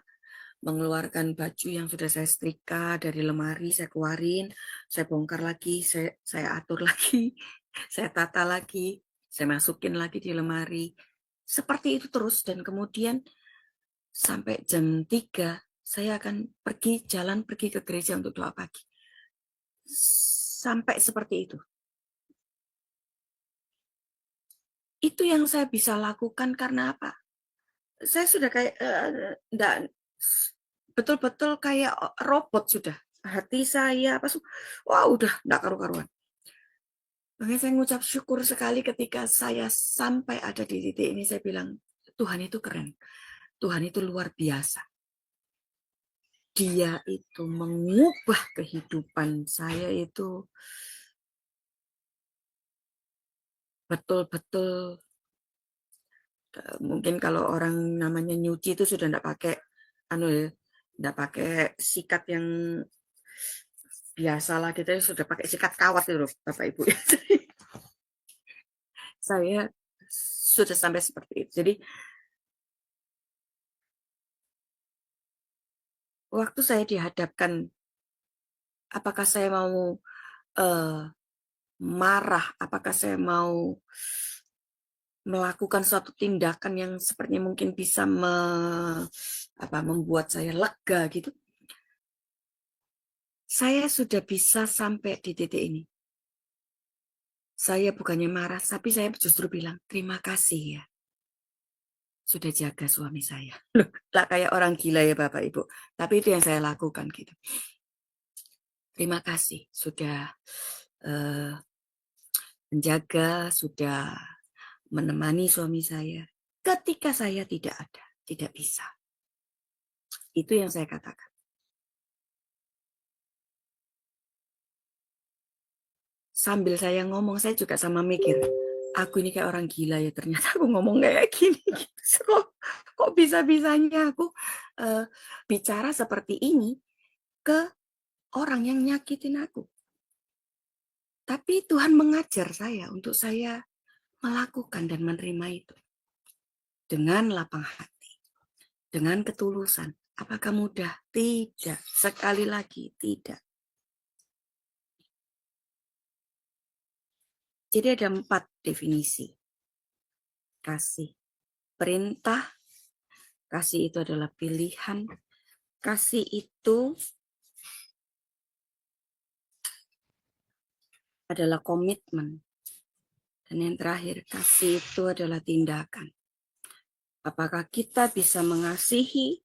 Mengeluarkan baju yang sudah saya setrika dari lemari, saya keluarin, saya bongkar lagi, saya atur lagi, saya tata lagi, saya masukin lagi di lemari. Seperti itu terus, dan kemudian sampai jam 3 saya akan pergi ke gereja untuk doa pagi. Sampai seperti itu. Itu yang saya bisa lakukan karena apa? Saya sudah kayak betul-betul kayak robot sudah. Hati saya wah udah enggak karu-karuan. Makanya saya mengucap syukur sekali ketika saya sampai ada di titik ini, saya bilang, Tuhan itu keren. Tuhan itu luar biasa. Dia itu mengubah kehidupan saya itu betul-betul. Mungkin kalau orang namanya nyuci itu sudah enggak pakai enggak pakai sikat yang biasalah, kita sudah pakai sikat kawat itu Bapak Ibu. Saya sudah sampai seperti itu. Jadi waktu saya dihadapkan, apakah saya mau marah, apakah saya mau melakukan suatu tindakan yang sepertinya mungkin bisa membuat saya lega gitu. Saya sudah bisa sampai di titik ini. Saya bukannya marah, tapi saya justru bilang, terima kasih ya. Sudah jaga suami saya. Loh, lah kayak orang gila ya Bapak Ibu. Tapi itu yang saya lakukan gitu. Terima kasih sudah menjaga, sudah menemani suami saya ketika saya tidak ada, tidak bisa. Itu yang saya katakan. Sambil saya ngomong, saya juga sama mikir, aku ini kayak orang gila ya, ternyata aku ngomong kayak gini. Kok bisa-bisanya aku bicara seperti ini ke orang yang nyakitin aku. Tapi Tuhan mengajar saya untuk saya melakukan dan menerima itu. Dengan lapang hati. Dengan ketulusan. Apakah mudah? Tidak. Sekali lagi, tidak. Jadi ada 4 definisi. Kasih. Perintah. Kasih itu adalah pilihan. Kasih itu adalah komitmen. Dan yang terakhir, kasih itu adalah tindakan. Apakah kita bisa mengasihi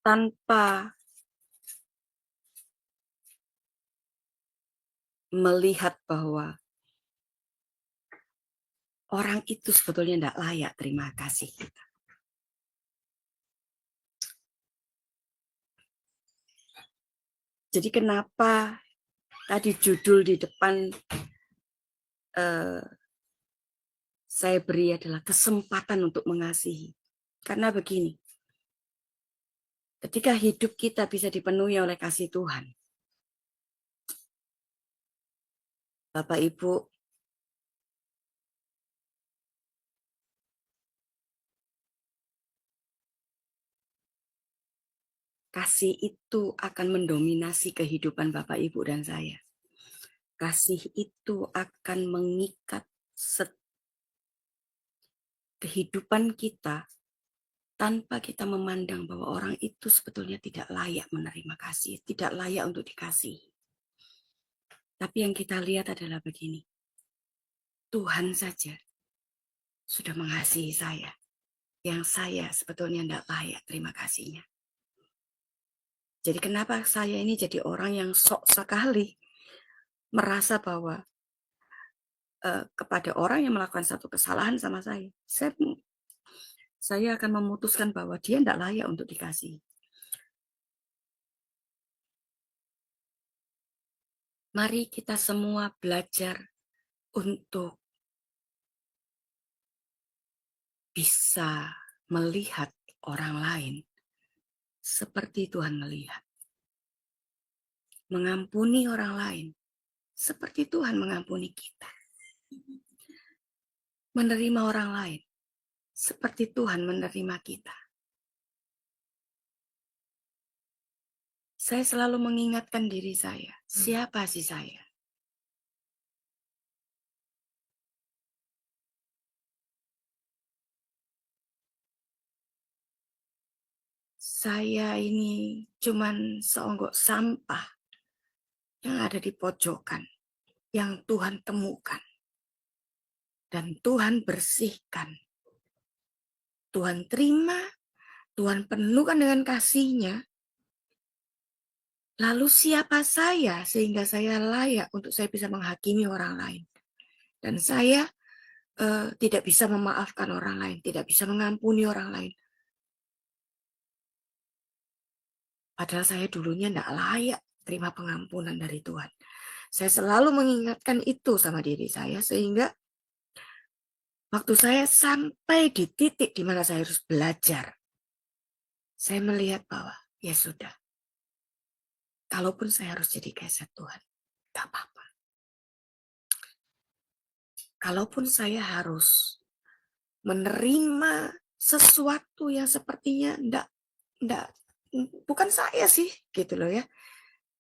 tanpa melihat bahwa orang itu sebetulnya tidak layak terima kasih kita. Jadi kenapa tadi judul di depan saya beri adalah kesempatan untuk mengasihi. Karena begini, ketika hidup kita bisa dipenuhi oleh kasih Tuhan, Bapak Ibu, kasih itu akan mendominasi kehidupan Bapak Ibu dan saya. Kasih itu akan mengikat kehidupan kita tanpa kita memandang bahwa orang itu sebetulnya tidak layak menerima kasih, tidak layak untuk dikasihi. Tapi yang kita lihat adalah begini, Tuhan saja sudah mengasihi saya, yang saya sebetulnya tidak layak terima kasihnya. Jadi kenapa saya ini jadi orang yang sok sekali merasa bahwa kepada orang yang melakukan satu kesalahan sama saya akan memutuskan bahwa dia tidak layak untuk dikasihi. Mari kita semua belajar untuk bisa melihat orang lain seperti Tuhan melihat. Mengampuni orang lain seperti Tuhan mengampuni kita. Menerima orang lain seperti Tuhan menerima kita. Saya selalu mengingatkan diri saya, siapa sih saya? Saya ini cuman seonggok sampah yang ada di pojokan, yang Tuhan temukan. Dan Tuhan bersihkan. Tuhan terima, Tuhan penuhkan dengan kasih-Nya. Lalu siapa saya sehingga saya layak untuk saya bisa menghakimi orang lain. Dan saya tidak bisa memaafkan orang lain, tidak bisa mengampuni orang lain. Padahal saya dulunya tidak layak terima pengampunan dari Tuhan. Saya selalu mengingatkan itu sama diri saya sehingga waktu saya sampai di titik di mana saya harus belajar, saya melihat bahwa ya sudah, kalaupun saya harus jadi geser Tuhan, gak apa-apa. Kalaupun saya harus menerima sesuatu yang sepertinya bukan saya sih, gitu loh ya.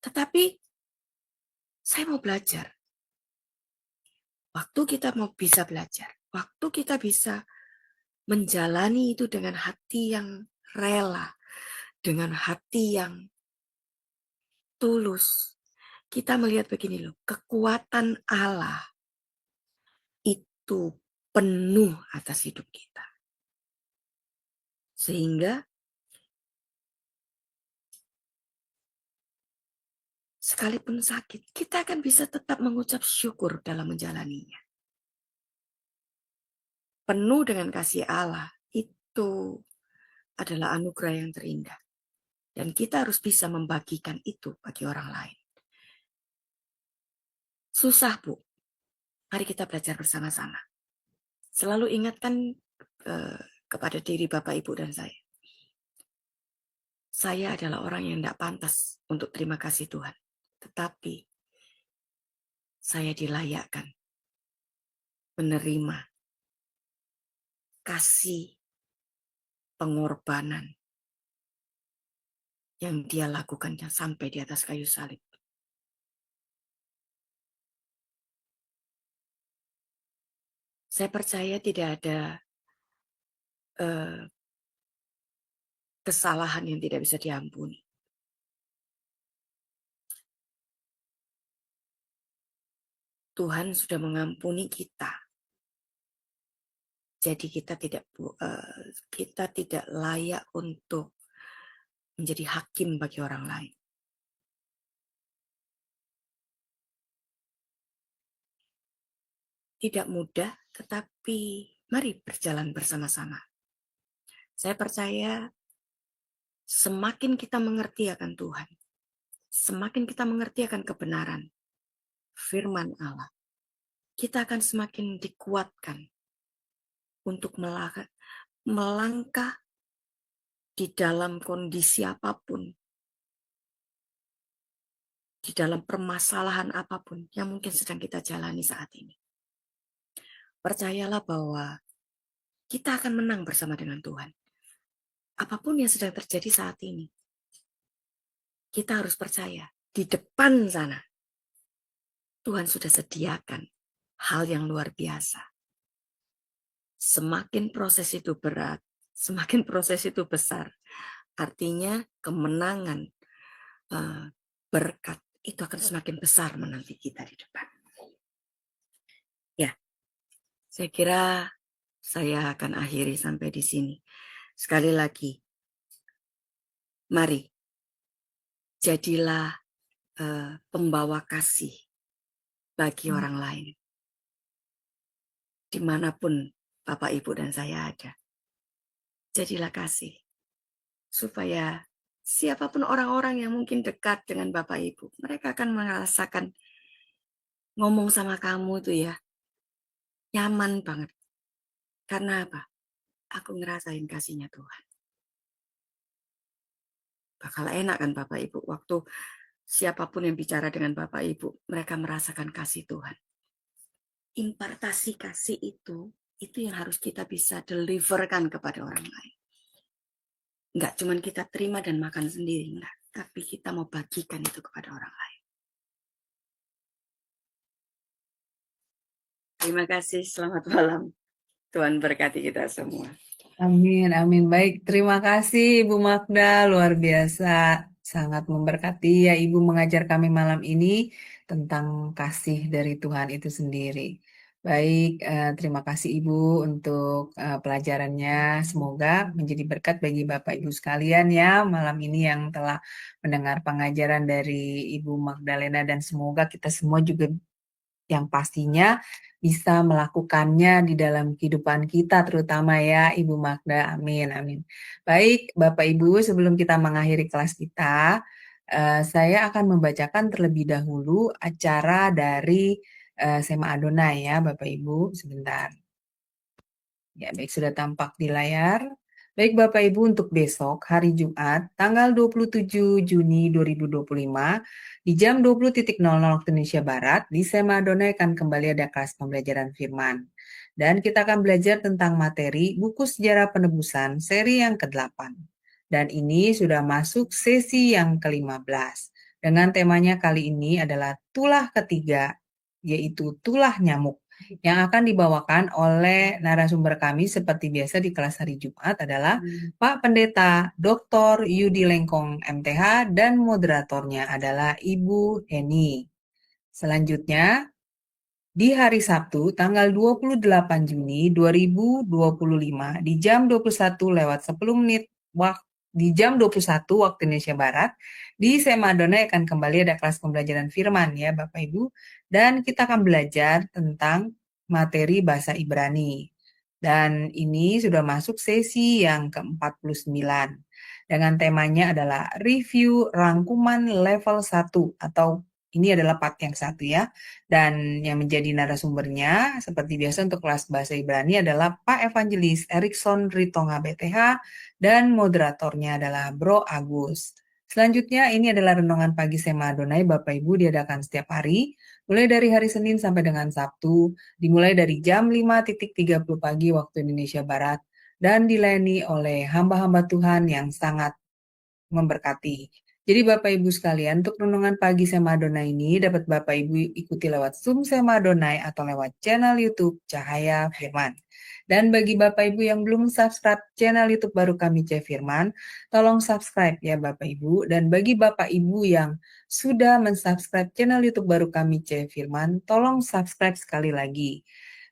Tetapi saya mau belajar. Waktu kita mau bisa belajar, waktu kita bisa menjalani itu dengan hati yang rela, dengan hati yang tulus, kita melihat begini loh, kekuatan Allah itu penuh atas hidup kita. Sehingga sekalipun sakit, kita akan bisa tetap mengucap syukur dalam menjalaninya. Penuh dengan kasih Allah, itu adalah anugerah yang terindah. Dan kita harus bisa membagikan itu bagi orang lain. Susah, Bu. Mari kita belajar bersama-sama. Selalu ingatkan kepada diri Bapak, Ibu, dan saya. Saya adalah orang yang tidak pantas untuk terima kasih Tuhan. Tetapi saya dilayakkan menerima kasih pengorbanan yang Dia lakukannya sampai di atas kayu salib. Saya percaya tidak ada kesalahan yang tidak bisa diampuni. Tuhan sudah mengampuni kita. Jadi kita tidak layak untuk menjadi hakim bagi orang lain. Tidak mudah, tetapi mari berjalan bersama-sama. Saya percaya semakin kita mengerti akan Tuhan, semakin kita mengerti akan kebenaran firman Allah, kita akan semakin dikuatkan untuk melangkah di dalam kondisi apapun, di dalam permasalahan apapun yang mungkin sedang kita jalani saat ini. Percayalah bahwa kita akan menang bersama dengan Tuhan. Apapun yang sedang terjadi saat ini, kita harus percaya di depan sana Tuhan sudah sediakan hal yang luar biasa. Semakin proses itu berat, semakin proses itu besar, artinya kemenangan, berkat itu akan semakin besar menanti kita di depan. Ya, saya kira saya akan akhiri sampai di sini. Sekali lagi, mari jadilah pembawa kasih bagi orang lain. Dimanapun Bapak, Ibu, dan saya ada. Jadilah kasih. Supaya siapapun orang-orang yang mungkin dekat dengan Bapak, Ibu, mereka akan merasakan ngomong sama kamu itu ya, nyaman banget. Karena apa? Aku ngerasain kasihnya Tuhan. Bakal enak kan Bapak, Ibu, waktu siapapun yang bicara dengan Bapak, Ibu, mereka merasakan kasih Tuhan. Impartasi kasih itu yang harus kita bisa deliverkan kepada orang lain. Enggak cuma kita terima dan makan sendiri, enggak. Tapi kita mau bagikan itu kepada orang lain. Terima kasih, selamat malam. Tuhan berkati kita semua.
Amin, amin. Baik, terima kasih Ibu Magda, luar biasa. Sangat memberkati ya Ibu mengajar kami malam ini tentang kasih dari Tuhan itu sendiri. Baik, terima kasih Ibu untuk pelajarannya. Semoga menjadi berkat bagi Bapak Ibu sekalian ya malam ini yang telah mendengar pengajaran dari Ibu Magdalena, dan semoga kita semua juga yang pastinya bisa melakukannya di dalam kehidupan kita, terutama ya Ibu Magda. Amin, amin. Baik, Bapak Ibu, sebelum kita mengakhiri kelas kita, saya akan membacakan terlebih dahulu acara dari Sema Adonai ya, Bapak Ibu. Sebentar. Ya, baik, sudah tampak di layar. Baik Bapak Ibu, untuk besok hari Jumat tanggal 27 Juni 2025 di jam 20.00 waktu Indonesia Barat di Sema Adonai akan kembali ada kelas pembelajaran firman. Dan kita akan belajar tentang materi buku sejarah penebusan seri yang ke-8. Dan ini sudah masuk sesi yang ke-15. Dengan temanya kali ini adalah tulah ketiga, yaitu tulah nyamuk. Yang akan dibawakan oleh narasumber kami seperti biasa di kelas hari Jumat adalah Pak Pendeta Dr. Yudi Lengkong MTH dan moderatornya adalah Ibu Heni. Selanjutnya, di hari Sabtu tanggal 28 Juni 2025 di jam 21:10 di jam 21 waktu Indonesia Barat di Sema Adonai akan kembali ada kelas pembelajaran firman ya Bapak Ibu, dan kita akan belajar tentang materi bahasa Ibrani. Dan ini sudah masuk sesi yang ke-49 dengan temanya adalah review rangkuman level 1, atau ini adalah part yang 1 ya. Dan yang menjadi narasumbernya seperti biasa untuk kelas bahasa Ibrani adalah Pak Evangelis Erikson Ritonga BTH dan moderatornya adalah Bro Agus. Selanjutnya ini adalah renungan pagi Sema Adonai Bapak Ibu, diadakan setiap hari mulai dari hari Senin sampai dengan Sabtu, dimulai dari jam 5.30 pagi waktu Indonesia Barat dan dilayani oleh hamba-hamba Tuhan yang sangat memberkati. Jadi Bapak Ibu sekalian, untuk renungan pagi Sema Adonai ini dapat Bapak Ibu ikuti lewat Zoom Sema Adonai atau lewat channel YouTube Cahaya Firman. Dan bagi Bapak Ibu yang belum subscribe channel YouTube baru kami C Firman, tolong subscribe ya Bapak Ibu. Dan bagi Bapak Ibu yang sudah mensubscribe channel YouTube baru kami C Firman, tolong subscribe sekali lagi.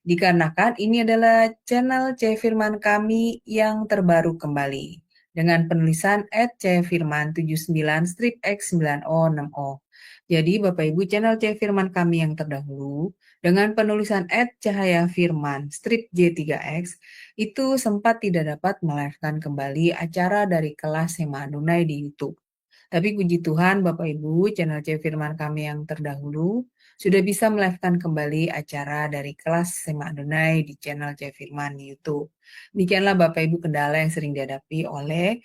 Dikarenakan ini adalah channel C Firman kami yang terbaru kembali dengan penulisan @cfirman79-x9o6o. Jadi Bapak Ibu, channel C Firman kami yang terdahulu dengan penulisan @cahayafirman-j3x itu sempat tidak dapat melahirkan kembali acara dari kelas Sema Adonai di YouTube. Tapi puji Tuhan Bapak Ibu, channel C Firman kami yang terdahulu sudah bisa melahirkan kembali acara dari kelas Sema Adonai di channel C Firman di YouTube. Demikianlah Bapak Ibu kendala yang sering dihadapi oleh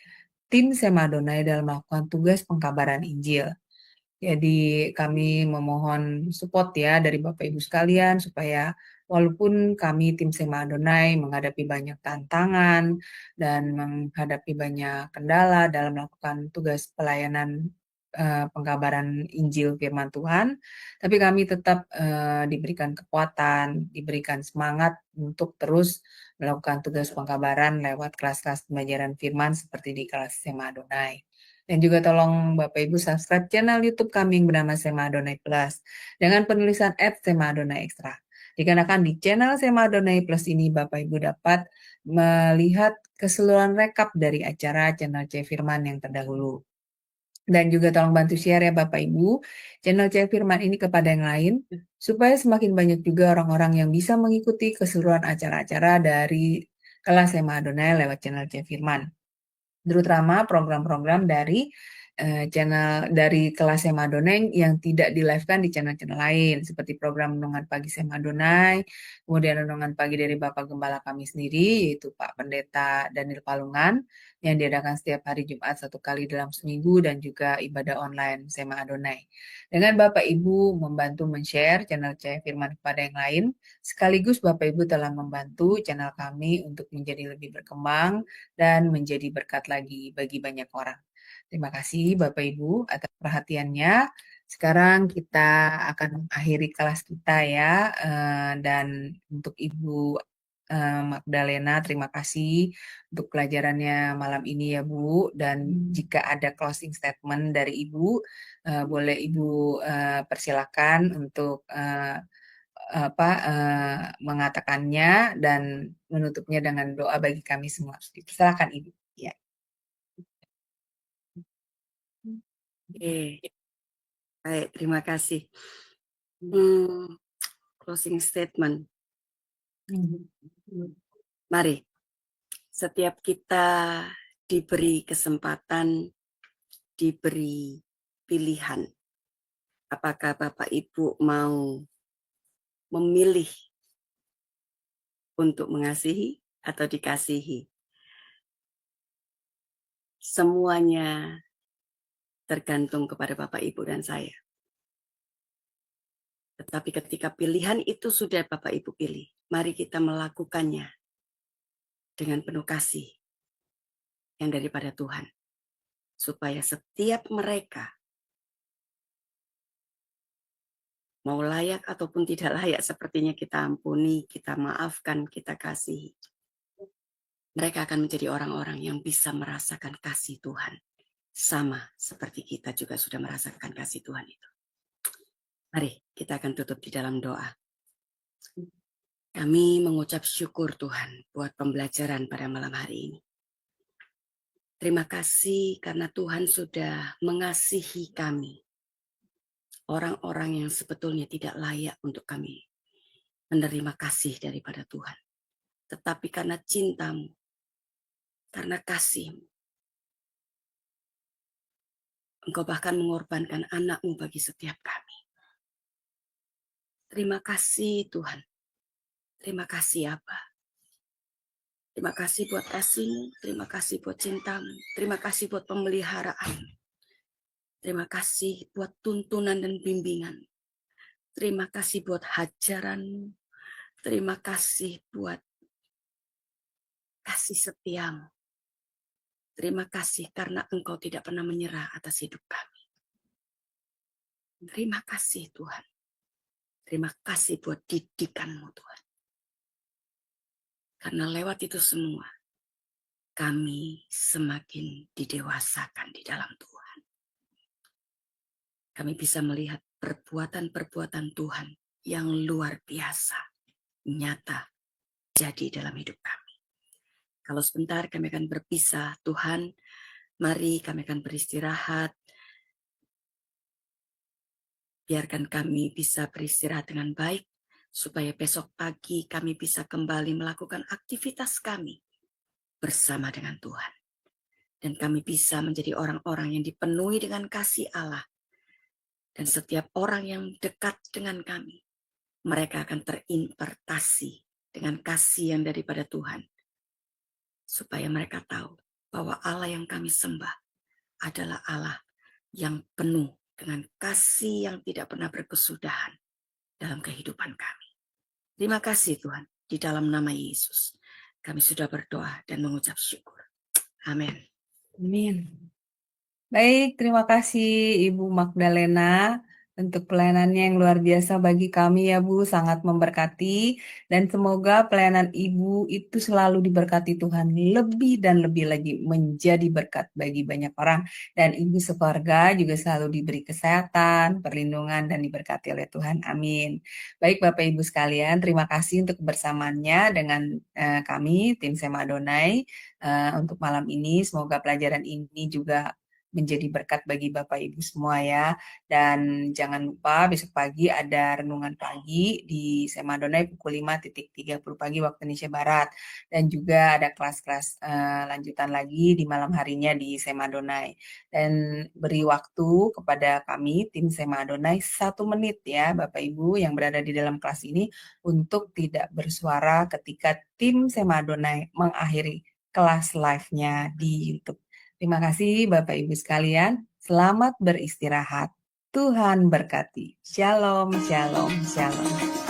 tim Sema Adonai dalam melakukan tugas pengkabaran Injil. Jadi kami memohon support ya dari Bapak Ibu sekalian supaya walaupun kami tim Sema Adonai menghadapi banyak tantangan dan menghadapi banyak kendala dalam melakukan tugas pelayanan pengkabaran Injil Firman Tuhan, tapi kami tetap diberikan kekuatan, diberikan semangat untuk terus melakukan tugas pengkabaran lewat kelas-kelas pembelajaran firman seperti di kelas Sema Adonai. Dan juga tolong Bapak Ibu subscribe channel YouTube kami yang bernama Sema Adonai Plus dengan penulisan @Sema Adonai Extra. Dikarenakan di channel Sema Adonai Plus ini Bapak Ibu dapat melihat keseluruhan rekap dari acara channel C Firman yang terdahulu. Dan juga tolong bantu share ya Bapak Ibu channel C Firman ini kepada yang lain supaya semakin banyak juga orang-orang yang bisa mengikuti keseluruhan acara-acara dari kelas Sema Adonai lewat channel C Firman. Terutama program-program dari channel dari kelas Sema Adonai yang tidak di-live-kan di channel-channel lain seperti program Renungan Pagi Sema Adonai, kemudian Renungan Pagi dari Bapak Gembala kami sendiri yaitu Pak Pendeta Daniel Palungan yang diadakan setiap hari Jumat 1 kali dalam seminggu dan juga ibadah online Sema Adonai. Dengan Bapak Ibu membantu men-share channel C Firman kepada yang lain, sekaligus Bapak Ibu telah membantu channel kami untuk menjadi lebih berkembang dan menjadi berkat lagi bagi banyak orang. Terima kasih Bapak Ibu atas perhatiannya. Sekarang kita akan akhiri kelas kita ya. Dan untuk Ibu Magdalena, terima kasih untuk pelajarannya malam ini ya Bu. Dan jika ada closing statement dari Ibu, boleh Ibu persilakan untuk mengatakannya dan menutupnya dengan doa bagi kami semua. Silakan Ibu. Ya.
Oke, baik, terima kasih. Closing statement. Mari, setiap kita diberi kesempatan, diberi pilihan. Apakah Bapak Ibu mau memilih untuk mengasihi atau dikasihi? Semuanya tergantung kepada Bapak Ibu dan saya. Tetapi ketika pilihan itu sudah Bapak Ibu pilih, mari kita melakukannya dengan penuh kasih yang daripada Tuhan. Supaya setiap mereka, mau layak ataupun tidak layak, sepertinya kita ampuni, kita maafkan, kita kasihi. Mereka akan menjadi orang-orang yang bisa merasakan kasih Tuhan. Sama seperti kita juga sudah merasakan kasih Tuhan itu. Mari kita akan tutup di dalam doa. Kami mengucap syukur Tuhan buat pembelajaran pada malam hari ini. Terima kasih karena Tuhan sudah mengasihi kami. Orang-orang yang sebetulnya tidak layak untuk kami menerima kasih daripada Tuhan. Tetapi karena cintamu, karena kasihmu, Engkau bahkan mengorbankan anakmu bagi setiap kami. Terima kasih Tuhan. Terima kasih Aba. Terima kasih buat kasihmu, terima kasih buat cintamu, terima kasih buat pemeliharaan. Terima kasih buat tuntunan dan bimbingan. Terima kasih buat hajaranmu. Terima kasih buat kasih setiamu. Terima kasih karena Engkau tidak pernah menyerah atas hidup kami. Terima kasih Tuhan. Terima kasih buat didikanmu Tuhan. Karena lewat itu semua, kami semakin didewasakan di dalam Tuhan. Kami bisa melihat perbuatan-perbuatan Tuhan yang luar biasa, nyata, jadi dalam hidup kami. Kalau sebentar kami akan berpisah, Tuhan, mari kami akan beristirahat. Biarkan kami bisa beristirahat dengan baik, supaya besok pagi kami bisa kembali melakukan aktivitas kami bersama dengan Tuhan. Dan kami bisa menjadi orang-orang yang dipenuhi dengan kasih Allah. Dan setiap orang yang dekat dengan kami, mereka akan terimpartasi dengan kasih yang daripada Tuhan. Supaya mereka tahu bahwa Allah yang kami sembah adalah Allah yang penuh dengan kasih yang tidak pernah berkesudahan dalam kehidupan kami. Terima kasih Tuhan, di dalam nama Yesus kami sudah berdoa dan mengucap syukur. Amin.
Amin. Baik, terima kasih Ibu Magdalena untuk pelayanannya yang luar biasa bagi kami ya Bu, sangat memberkati. Dan semoga pelayanan Ibu itu selalu diberkati Tuhan lebih dan lebih lagi menjadi berkat bagi banyak orang. Dan Ibu sekeluarga juga selalu diberi kesehatan, perlindungan, dan diberkati oleh Tuhan. Amin. Baik Bapak Ibu sekalian, terima kasih untuk kebersamaannya dengan kami, tim Sema Adonai. Untuk malam ini, semoga pelajaran ini juga menjadi berkat bagi Bapak Ibu semua ya. Dan jangan lupa besok pagi ada renungan pagi di Sema Adonai pukul 5.30 pagi waktu Indonesia Barat. Dan juga ada kelas-kelas lanjutan lagi di malam harinya di Sema Adonai. Dan beri waktu kepada kami tim Sema Adonai 1 menit ya Bapak Ibu yang berada di dalam kelas ini untuk tidak bersuara ketika tim Sema Adonai mengakhiri kelas live-nya di YouTube. Terima kasih Bapak Ibu sekalian. Selamat beristirahat. Tuhan berkati. Shalom, shalom, shalom.